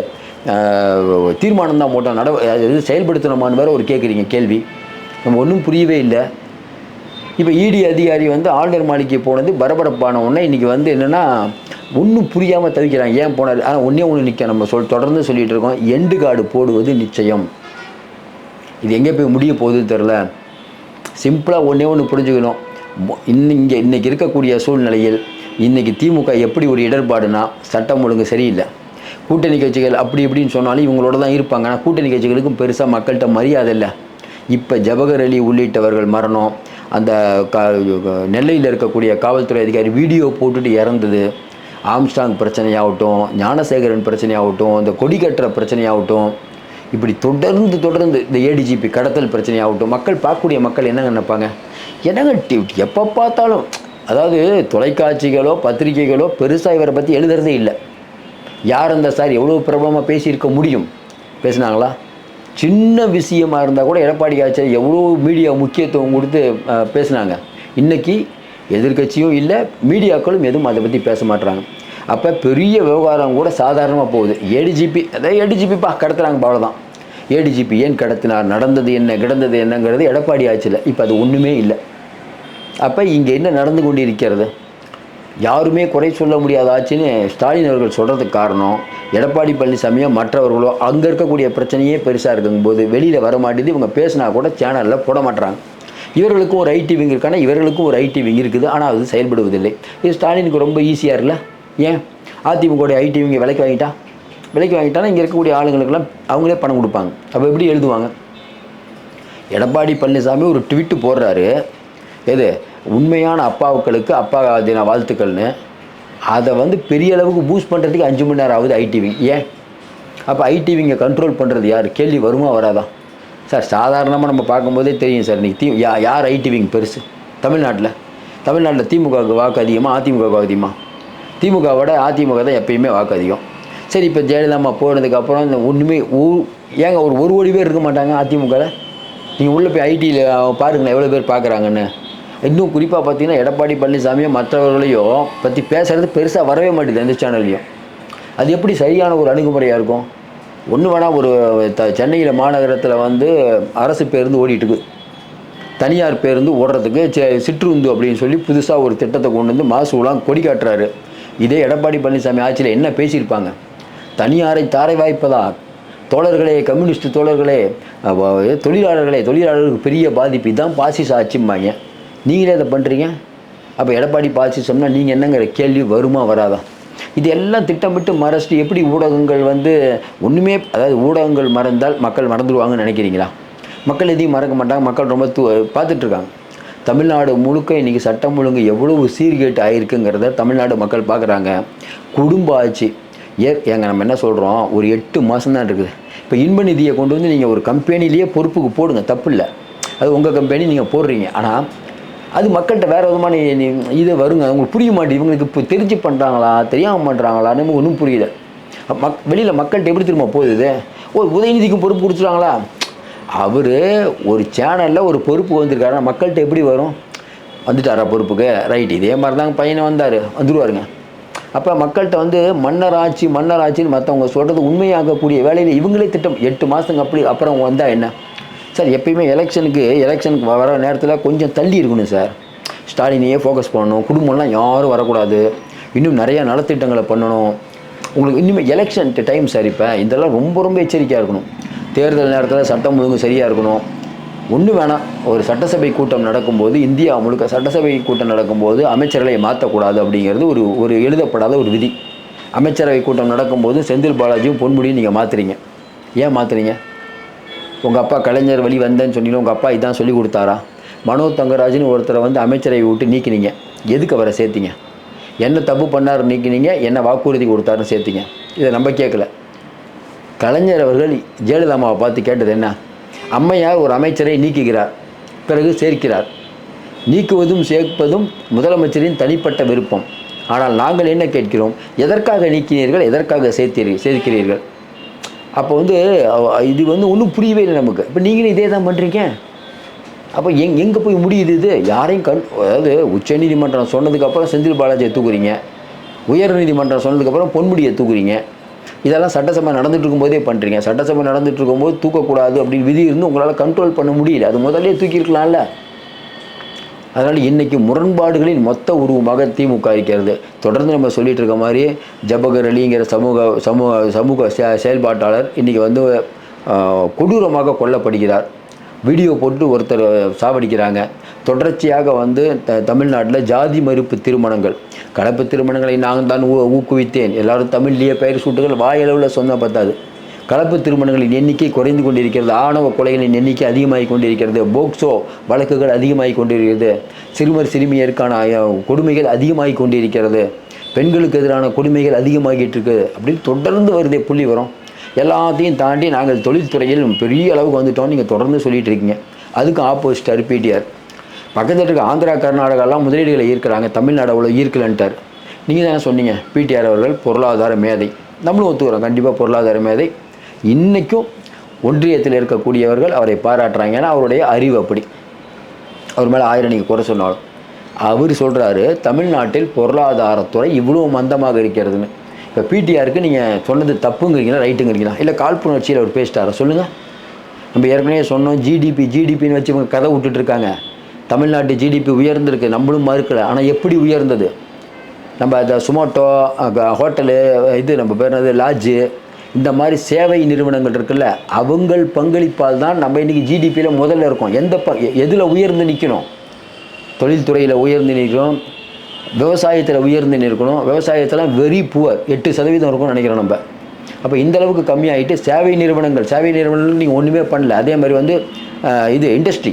தீர்மானம் தான் போட்டோம், இது செயல்படுத்தணுமான்னு வேறு ஒரு கேட்குறீங்க கேள்வி. நம்ம ஒன்றும் புரியவே இல்லை. இப்போ இடி அதிகாரி ஆளுநர் மாளிகைக்கு போனது பரபரப்பான ஒன்று. இன்றைக்கி என்னென்னா ஒன்றும் புரியாமல் தவிக்கிறாங்க, ஏன் போனார். ஆனால் ஒன்று நிற்க நம்ம தொடர்ந்து சொல்லிகிட்டு இருக்கோம், எண்டு கார்டு போடுவது நிச்சயம். இது எங்கே போய் முடிய போகுதுன்னு தெரில. சிம்பிளாக ஒன்று புரிஞ்சுக்கணும். இன்றைக்கி இருக்கக்கூடிய சூழ்நிலையில் இன்றைக்கி திமுக எப்படி ஒரு இடர்பாடுனா, சட்டம் ஒழுங்கு சரியில்லை. கூட்டணி கட்சிகள் அப்படி இப்படின்னு சொன்னாலும் இவங்களோட தான் இருப்பாங்க. ஆனால் கூட்டணி கட்சிகளுக்கும் பெருசாக மக்கள்கிட்ட மரியாதை இல்லை. இப்போ ஜவஹர் அலி உள்ளிட்டவர்கள் மரணம், அந்த நெல்லையில் இருக்கக்கூடிய காவல்துறை அதிகாரி வீடியோ போட்டுட்டு இறந்தது, ஆம்ஸ்டாங் பிரச்சனையாகட்டும், ஞானசேகரன் பிரச்சனையாகட்டும், இந்த கொடி கட்டுற பிரச்சனையாகட்டும், இப்படி தொடர்ந்து இந்த ஏடிஜிபி கடத்தல் பிரச்சனையாகட்டும், மக்கள் பார்க்கக்கூடிய மக்கள் என்னங்க நினைப்பாங்க? என்னங்க எப்போ பார்த்தாலும், அதாவது தொலைக்காட்சிகளோ பத்திரிகைகளோ பெருசாக இவரை பற்றி எழுதுறதே இல்லை. யார் அந்த சார் எவ்வளோ பிரபலமாக பேசியிருக்க முடியும்? பேசினாங்களா? சின்ன விஷயமாக இருந்தால் கூட எடப்பாடி ஆட்சியில் எவ்வளோ மீடியா முக்கியத்துவம் கொடுத்து பேசினாங்க. இன்றைக்கி எதிர்கட்சியும் இல்லை, மீடியாக்களும் எதுவும் அதை பற்றி பேச மாட்டுறாங்க. அப்போ பெரிய விவகாரம் கூட சாதாரணமாக போகுது. ஏடிஜிபிப்பா கடத்துறாங்க, அவ்வளோதான். ஏடிஜிபி ஏன் கடத்தினார், நடந்தது என்ன, கிடந்தது என்னங்கிறது எடப்பாடி ஆட்சியில் இப்போ அது ஒன்றுமே இல்லை. அப்போ இங்கே என்ன நடந்து கொண்டு இருக்கிறது? யாருமே குறை சொல்ல முடியாத ஆட்சின்னு ஸ்டாலின் அவர்கள் சொல்கிறதுக்கு காரணம், எடப்பாடி பழனிசாமியோ மற்றவர்களோ அங்கே இருக்கக்கூடிய பிரச்சனையே பெருசாக இருக்கும்போது வெளியில் வர மாட்டேது. இவங்க பேசினா கூட சேனலில் போட மாட்டுறாங்க. இவர்களுக்கும் ஒரு ஐடி விங் இருக்கானா, இவர்களுக்கும் ஒரு ஐடி விங் இருக்குது, ஆனால் அது செயல்படுவதில்லை. இது ஸ்டாலினுக்கு ரொம்ப ஈஸியாக இருக்குல்ல. ஏன் அதிமுக ஐடி விங்கை விலைக்கு வாங்கிட்டானா இங்கே இருக்கக்கூடிய ஆளுங்களுக்கெல்லாம் அவங்களே பணம் கொடுப்பாங்க. அப்போ எப்படி எழுதுவாங்க? எடப்பாடி பழனிசாமி ஒரு ட்வீட்டு போடுறாரு, எது உண்மையான அப்பாவுக்களுக்கு அப்பா தின வாழ்த்துக்கள்னு. அதை பெரிய அளவுக்கு பூஸ்ட் பண்ணுறதுக்கு 5 மணி நேரம் ஆகுது ஐடி விங். ஏன்? அப்போ ஐடி விங்கை கண்ட்ரோல் பண்ணுறது யார்? கேள்வி வருமா வராதா சார்? சாதாரணமாக நம்ம பார்க்கும்போதே தெரியும் சார். இன்றைக்கி யார் ஐடி விங் பெருசு தமிழ்நாட்டில்? தமிழ்நாட்டில் திமுகவுக்கு வாக்கு அதிகமாக அதிமுகவுக்கு அதிகமாக? திமுகவோட அதிமுக தான் எப்பயுமே வாக்கு அதிகம். சரி, இப்போ ஜெயலலிதா அம்மா போனதுக்கப்புறம் இந்த ஒன்றுமே ஏங்க ஒரு கோடி பேர் இருக்க மாட்டாங்க அதிமுகவில்? நீங்கள் உள்ளே போய் ஐடியில் பாருங்களேன் எவ்வளோ பேர் பார்க்குறாங்கன்னு. இன்னும் குறிப்பாக பார்த்தீங்கன்னா எடப்பாடி பழனிசாமியோ மற்றவர்களையோ பற்றி பேசுகிறது பெருசாக வரவே மாட்டேது எந்த சேனல்லையும். அது எப்படி சரியான ஒரு அணுகுமுறையாக இருக்கும்? ஒன்று வேணால் ஒரு சென்னையில் மாநகரத்தில் வந்து அரசு பேருந்து ஓடிட்டுருக்கு, தனியார் பேருந்து ஓடுறதுக்கு சிற்றுந்து அப்படின்னு சொல்லி புதுசாக ஒரு திட்டத்தை கொண்டு வந்து மாசூலாம் கொடி காட்டுறாரு. இதே எடப்பாடி பழனிசாமி ஆட்சியில் என்ன பேசியிருப்பாங்க? தனியாரை தாரை வாய்ப்பதா, தோழர்களே, கம்யூனிஸ்ட் தோழர்களே, தொழிலாளர்களுக்கு பெரிய பாதிப்பு, இதுதான் பாசிச ஆட்சிம்பாங்க. நீங்களே அதை பண்ணுறீங்க. அப்போ எடப்பாடி பாசிசம்னா நீங்கள் என்னங்கிற கேள்வி வருமா வராதா? இது எல்லாம் திட்டமிட்டு மறைச்சிட்டு எப்படி ஊடகங்கள் வந்து ஒன்றுமே, அதாவது ஊடகங்கள் மறந்தால் மக்கள் மறந்துடுவாங்கன்னு நினைக்கிறீங்களா? மக்கள் எதையும் மறக்க மாட்டாங்க. மக்கள் ரொம்ப பார்த்துட்ருக்காங்க. தமிழ்நாடு முழுக்க இன்றைக்கி சட்டம் ஒழுங்கு எவ்வளவு சீர்கேட்டு ஆகிருக்குங்கிறத தமிழ்நாடு மக்கள் பார்க்குறாங்க. குடும்ப ஆட்சி ஏங்க நம்ம என்ன சொல்கிறோம், ஒரு 8 மாதம் தான் இருக்குது. இப்போ இன்ப நிதியை கொண்டு வந்து நீங்கள் ஒரு கம்பெனிலேயே பொறுப்புக்கு போடுங்க, தப்பு இல்லை, அது உங்கள் கம்பெனி, நீங்கள் போடுறீங்க. ஆனால் அது மக்கள்கிட்ட வேறு விதமான இது வருங்க. அவங்களுக்கு புரிய மாட்டேது. இவங்களுக்கு இப்போ தெரிஞ்சு பண்ணுறாங்களா தெரியாமல் பண்ணுறாங்களான்னு ஒன்றும் புரியல. வெளியில் மக்கள்கிட்ட எப்படி திரும்ப போகுது? உதயநிதிக்கு பொறுப்பு கொடுத்துருவாங்களா? அவர் ஒரு சேனலில் ஒரு பொறுப்பு வந்திருக்காரு, மக்கள்கிட்ட எப்படி வரும்? வந்துட்டாரா பொறுப்புக்கு? ரைட், இதே மாதிரி தாங்க பையனை வந்துடுவாருங்க. அப்போ மக்கள்கிட்ட வந்து மன்னர் ஆட்சின்னு மற்றவங்க சொல்கிறது உண்மையாகக்கூடிய வேலையில் இவங்களே திட்டம் 8 மாதத்துக்கு அப்புறம் வந்தால் என்ன சார்? எப்பயுமே எலெக்ஷனுக்கு வர நேரத்தில் கொஞ்சம் தள்ளி இருக்கணும் சார். ஸ்டாலினையே ஃபோக்கஸ் பண்ணணும், குடும்பம்லாம் யாரும் வரக்கூடாது, இன்னும் நிறையா நலத்திட்டங்களை பண்ணணும். உங்களுக்கு இன்னுமே எலெக்ஷன் டைம் சார். இப்போ இதெல்லாம் ரொம்ப எச்சரிக்கையாக இருக்கணும். தேர்தல் நேரத்தில் சட்டம் ஒழுங்கு சரியாக இருக்கணும். ஒன்று வேணாம், ஒரு சட்டசபை கூட்டம் நடக்கும்போது, இந்தியா முழுக்க சட்டசபை கூட்டம் நடக்கும்போது அமைச்சர்களை மாற்றக்கூடாது அப்படிங்கிறது ஒரு எழுதப்படாத ஒரு விதி. அமைச்சரவை கூட்டம் நடக்கும்போது செந்தில் பாலாஜியும் பொன்முடியும் நீங்கள் மாற்றுறீங்க. ஏன் மாற்றுறீங்க? உங்கள் அப்பா கலைஞர் வழி வந்தேன்னு சொன்னீங்க, உங்கள் அப்பா இதான் சொல்லி கொடுத்தாரா? மனோ தங்கராஜ்னு ஒருத்தரை வந்து அமைச்சரவை விட்டு நீக்கினீங்க, எதுக்கு அவரை சேர்த்திங்க? என்ன தப்பு பண்ணார் நீக்கினீங்க, என்ன வாக்குறுதி கொடுத்தாருன்னு சேர்த்திங்க. இதை நம்ம கேட்கல. கலைஞர் அவர்கள் ஜெயலலிதா அம்மாவை பார்த்து கேட்டது என்ன? அம்மையார் ஒரு அமைச்சரை நீக்குகிறார், பிறகு சேர்க்கிறார். நீக்குவதும் சேர்ப்பதும் முதலமைச்சரின் தனிப்பட்ட விருப்பம். ஆனால் நாங்கள் என்ன கேட்கிறோம்? எதற்காக நீக்கினீர்கள், எதற்காக சேர்க்கிறீர்கள்? அப்போ வந்து இது வந்து ஒன்றும் புரியவே இல்லை நமக்கு. இப்போ நீங்களும் இதே தான் பண்ணுறீங்க. அப்போ எங்கே போய் முடியுது இது? யாரையும் அதாவது உச்சநீதிமன்றம் சொன்னதுக்கப்புறம் செந்தில் பாலாஜியை தூக்குறீங்க, உயர்நீதிமன்றம் சொன்னதுக்கப்புறம் பொன்முடியை தூக்குறீங்க. இதெல்லாம் சட்டசபை நடந்துட்டு இருக்கும்போதே பண்ணுறீங்க. சட்டசபை நடந்துட்டு இருக்கும்போது தூக்கக்கூடாது அப்படின்னு விதி இருந்து உங்களால் கண்ட்ரோல் பண்ண முடியல. அது முதல்ல தூக்கியிருக்கலாம்ல. அதனால் இன்றைக்கி முரண்பாடுகளின் மொத்த உருவமாக திமுக இருக்கிறது. தொடர்ந்து நம்ம சொல்லிகிட்டு இருக்க மாதிரி ஜபகர் அலிங்கிற சமூக செயல்பாட்டாளர் இன்றைக்கி வந்து கொடூரமாக கொல்லப்படுகிறார். வீடியோ போட்டு ஒருத்தர் சாவடிக்கிறாங்க. தொடர்ச்சியாக வந்து தமிழ்நாட்டில் ஜாதி மறுப்பு திருமணங்கள், கலப்பு திருமணங்களை நான் தான் ஊக்குவித்தேன், எல்லாரும் தமிழ்லேயே பெயர் சூட்டுகள் வாயளவில் சொன்ன பத்தாது. கலப்பு திருமணங்களின் எண்ணிக்கை குறைந்து கொண்டிருக்கிறது. ஆணவ கொலைகளின் எண்ணிக்கை அதிகமாகி கொண்டிருக்கிறது. போக்சோ வழக்குகள் அதிகமாகி கொண்டிருக்கிறது. சிறுவர் சிறுமியருக்கான கொடுமைகள் அதிகமாகி கொண்டிருக்கிறது. பெண்களுக்கு எதிரான கொடுமைகள் அதிகமாகிட்டு இருக்குது அப்படின்னு தொடர்ந்து வருதே புள்ளி வரும். எல்லாத்தையும் தாண்டி நாங்கள் தொழில்துறையில் பெரிய அளவுக்கு வந்துட்டோம் நீங்கள் தொடர்ந்து சொல்லிகிட்டு இருக்கீங்க. அதுக்கு ஆப்போசிட்டார் பிடிஆர். பக்கத்தில் இருக்க ஆந்திரா கர்நாடகாலாம் முதலீடுகளை ஈர்க்கிறாங்க, தமிழ்நாடு அவ்வளோ ஈர்க்கலன்ட்டார். நீங்கள் தானே சொன்னீங்க பிடிஆர் அவர்கள் பொருளாதார மேதை. நம்மளும் ஒத்துக்கிறோம், கண்டிப்பாக பொருளாதார மேதை. இன்றைக்கும் ஒன்றியத்தில் இருக்கக்கூடியவர்கள் அவரை பாராட்டுறாங்க. ஏன்னா அவருடைய அறிவு அப்படி. அவர் மேலே 1000 நீங்கள் குறை சொன்னாலும் அவர் சொல்கிறாரு தமிழ்நாட்டில் பொருளாதாரத்துறை இவ்வளோ மந்தமாக இருக்கிறதுன்னு. இப்போ பிடிஆருக்கு நீங்கள் சொன்னது தப்புங்கிறீங்களா ரைட்டுங்கிறீங்களா? இல்லை காழ்ப்புணர்ச்சியில் அவர் பேசிட்டாரா சொல்லுங்கள். நம்ம ஏற்கனவே சொன்னோம் ஜிடிபின்னு வச்சு இவங்க கதை விட்டுட்ருக்காங்க. தமிழ்நாட்டு ஜிடிபி உயர்ந்திருக்கு, நம்மளும் மறுக்கலை. ஆனால் எப்படி உயர்ந்தது? நம்ம அந்த சுமோட்டோ ஹோட்டலு, இது நம்ம பேர் என்னது லாட்ஜு, இந்த மாதிரி சேவை நிறுவனங்கள் இருக்குல்ல, அவங்கள் பங்களிப்பால் தான் நம்ம இன்றைக்கி ஜிடிபியில் முதல்ல இருக்கோம். எதில் உயர்ந்து நிற்கணும்? தொழில்துறையில் உயர்ந்து நிற்கணும், விவசாயத்தில் உயர்ந்து நிற்கணும். விவசாயத்தில் வெரி புவர் 8% இருக்கும்னு நினைக்கிறோம் நம்ம. அப்போ இந்தளவுக்கு கம்மியாகிட்டு சேவை நிறுவனங்கள் நீங்கள் ஒன்றுமே பண்ணல. அதே மாதிரி வந்து இது இண்டஸ்ட்ரி,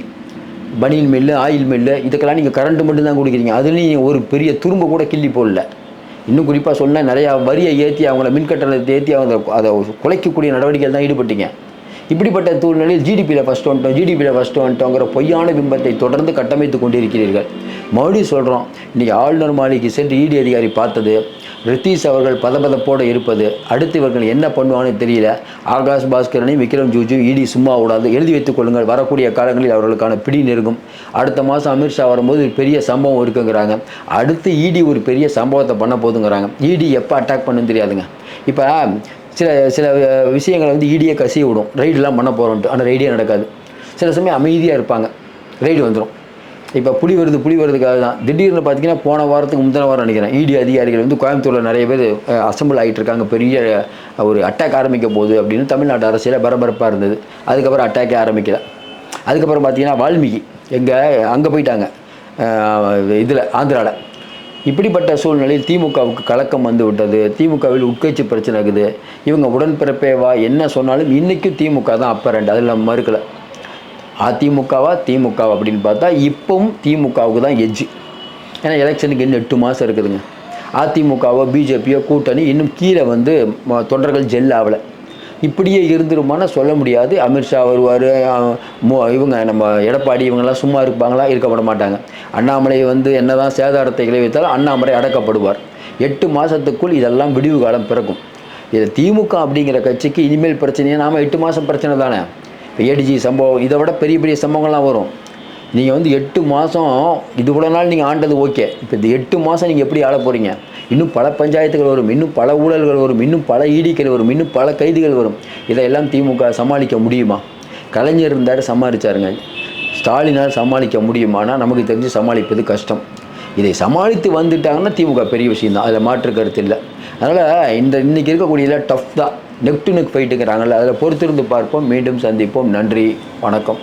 பனியன் மில்லு, ஆயில் மில்லு, இதுக்கெல்லாம் நீங்கள் கரண்ட்டு மட்டும்தான் கொடுக்குறீங்க. அதுலேயும் நீங்கள் ஒரு பெரிய துரும்பு கூட கிள்ளி போடல. இன்னும் குறிப்பாக சொன்னால் நிறையா வரியை ஏற்றி அவங்கள மின்கட்டணத்தை ஏற்றி அதை குலைக்கக்கூடிய நடவடிக்கைகள் தான் ஈடுபட்டீங்க. இப்படிப்பட்ட சூழ்நிலையில் ஜிடிபியில் ஃபஸ்ட்டு வந்துட்டோங்கிற பொய்யான பிம்பத்தை தொடர்ந்து கட்டமைத்து கொண்டிருக்கிறீர்கள். மறுபடியும் சொல்கிறோம், இன்றைக்கி ஆளுநர் மாளிகைக்கு சென்று இடி அதிகாரி பார்த்தது, ரித்தீஷ் அவர்கள் பதபதப்போடு இருப்பது, அடுத்து இவர்கள் என்ன பண்ணுவான்னு தெரியல. ஆகாஷ் பாஸ்கரனையும் விக்ரம் ஜூஜு இடி சும்மா விடாது, எழுதி வைத்துக் கொள்ளுங்கள், வரக்கூடிய காலங்களில் அவர்களுக்கான பிடி நெருங்கும். அடுத்த மாதம் அமித்ஷா வரும்போது ஒரு பெரிய சம்பவம் இருக்குங்கிறாங்க. அடுத்து இடி ஒரு பெரிய சம்பவத்தை பண்ண போதுங்கிறாங்க. இடி எப்போ அட்டாக் பண்ணுன்னு தெரியாதுங்க. இப்போ சில சில விஷயங்களை வந்து இடியை கசிய விடும், ரைடெலாம் பண்ண போகிறோன்ட்டு. ஆனால் ரைடே நடக்காது. சில சமயம் அமைதியாக இருப்பாங்க, ரைடு வந்துடும். இப்போ புலி வருதுக்காக தான் திடீர்னு பார்த்தீங்கன்னா போன வாரத்துக்கு முந்தின வாரம் நினைக்கிறேன், இடி அதிகாரிகள் வந்து கோயம்புத்தூரில் நிறைய பேர் அசம்பிள் ஆகிட்டு இருக்காங்க, பெரிய ஒரு அட்டாக் ஆரம்பிக்க போகுது அப்படின்னு தமிழ்நாட்டு அரசியலில் பரபரப்பாக இருந்தது. அதுக்கப்புறம் அட்டாக்கே ஆரம்பிக்கல. அதுக்கப்புறம் பார்த்தீங்கன்னா வால்மீகி அங்கே போயிட்டாங்க, இதில் ஆந்திராவில். இப்படிப்பட்ட சூழ்நிலையில் திமுகவுக்கு கலக்கம் வந்து விட்டது. திமுகவில் உட்கட்சி பிரச்சனை இருக்குது. இவங்க உடன்பிறப்பேவா என்ன சொன்னாலும் இன்றைக்கும் திமுக தான் அப்பரண்ட், அதில் நம்ம மறுக்கலை. அதிமுகவா திமுகவா அப்படின்னு பார்த்தா இப்பவும் திமுகவுக்கு தான் எட்ஜு. ஏன்னா எலெக்ஷனுக்கு இன்னும் 8 மாதம் இருக்குதுங்க. அதிமுகவோ பிஜேபியோ கூட்டணி இன்னும் கீழே வந்து தொண்டர்கள் ஜெல் ஆகலை. இப்படியே இருந்துருமானா சொல்ல முடியாது. அமித்ஷா வருவார், இவங்க நம்ம எடப்பாடி இவங்கெல்லாம் சும்மா இருப்பாங்களா? இருக்கப்பட மாட்டாங்க. அண்ணாமலை வந்து என்ன தான் சேதாரத்தை விளைவித்தாலும் அண்ணாமலை அடக்கப்படுவார். 8 மாதத்துக்குள் இதெல்லாம் விடிவு காலம் பிறக்கும். இது திமுக அப்படிங்கிற கட்சிக்கு இனிமேல் பிரச்சனையே நாம் 8 மாதம் பிரச்சனை தானே. இப்போ ஏடிஜி சம்பவம், இதை விட பெரிய பெரிய சம்பவங்கள்லாம் வரும். நீங்கள் வந்து 8 மாதம் இது கூட நாள் நீங்கள் ஆண்டது ஓகே. இப்போ இந்த 8 மாதம் நீங்கள் எப்படி ஆள போகிறீங்க? இன்னும் பல பஞ்சாயத்துகள் வரும், இன்னும் பல ஊழல்கள் வரும், இன்னும் பல ஈடிகள் வரும், இன்னும் பல கைதுகள் வரும். இதையெல்லாம் திமுக சமாளிக்க முடியுமா? கலைஞர் இருந்தார், சமாளித்தாருங்க. ஸ்டாலினால் சமாளிக்க முடியுமானா நமக்கு தெரிஞ்சு சமாளிப்பது கஷ்டம். இதை சமாளித்து வந்துட்டாங்கன்னா திமுக பெரிய விஷயந்தான், அதில் மாற்று கருத்து இல்லை. அதனால் இன்றைக்கி இருக்கக்கூடிய டஃப் தான், நெக் டு நெக் ஃபைட்டுங்கிறாங்கல்ல, அதில் பொறுத்திருந்து பார்ப்போம். மீண்டும் சந்திப்போம். நன்றி, வணக்கம்.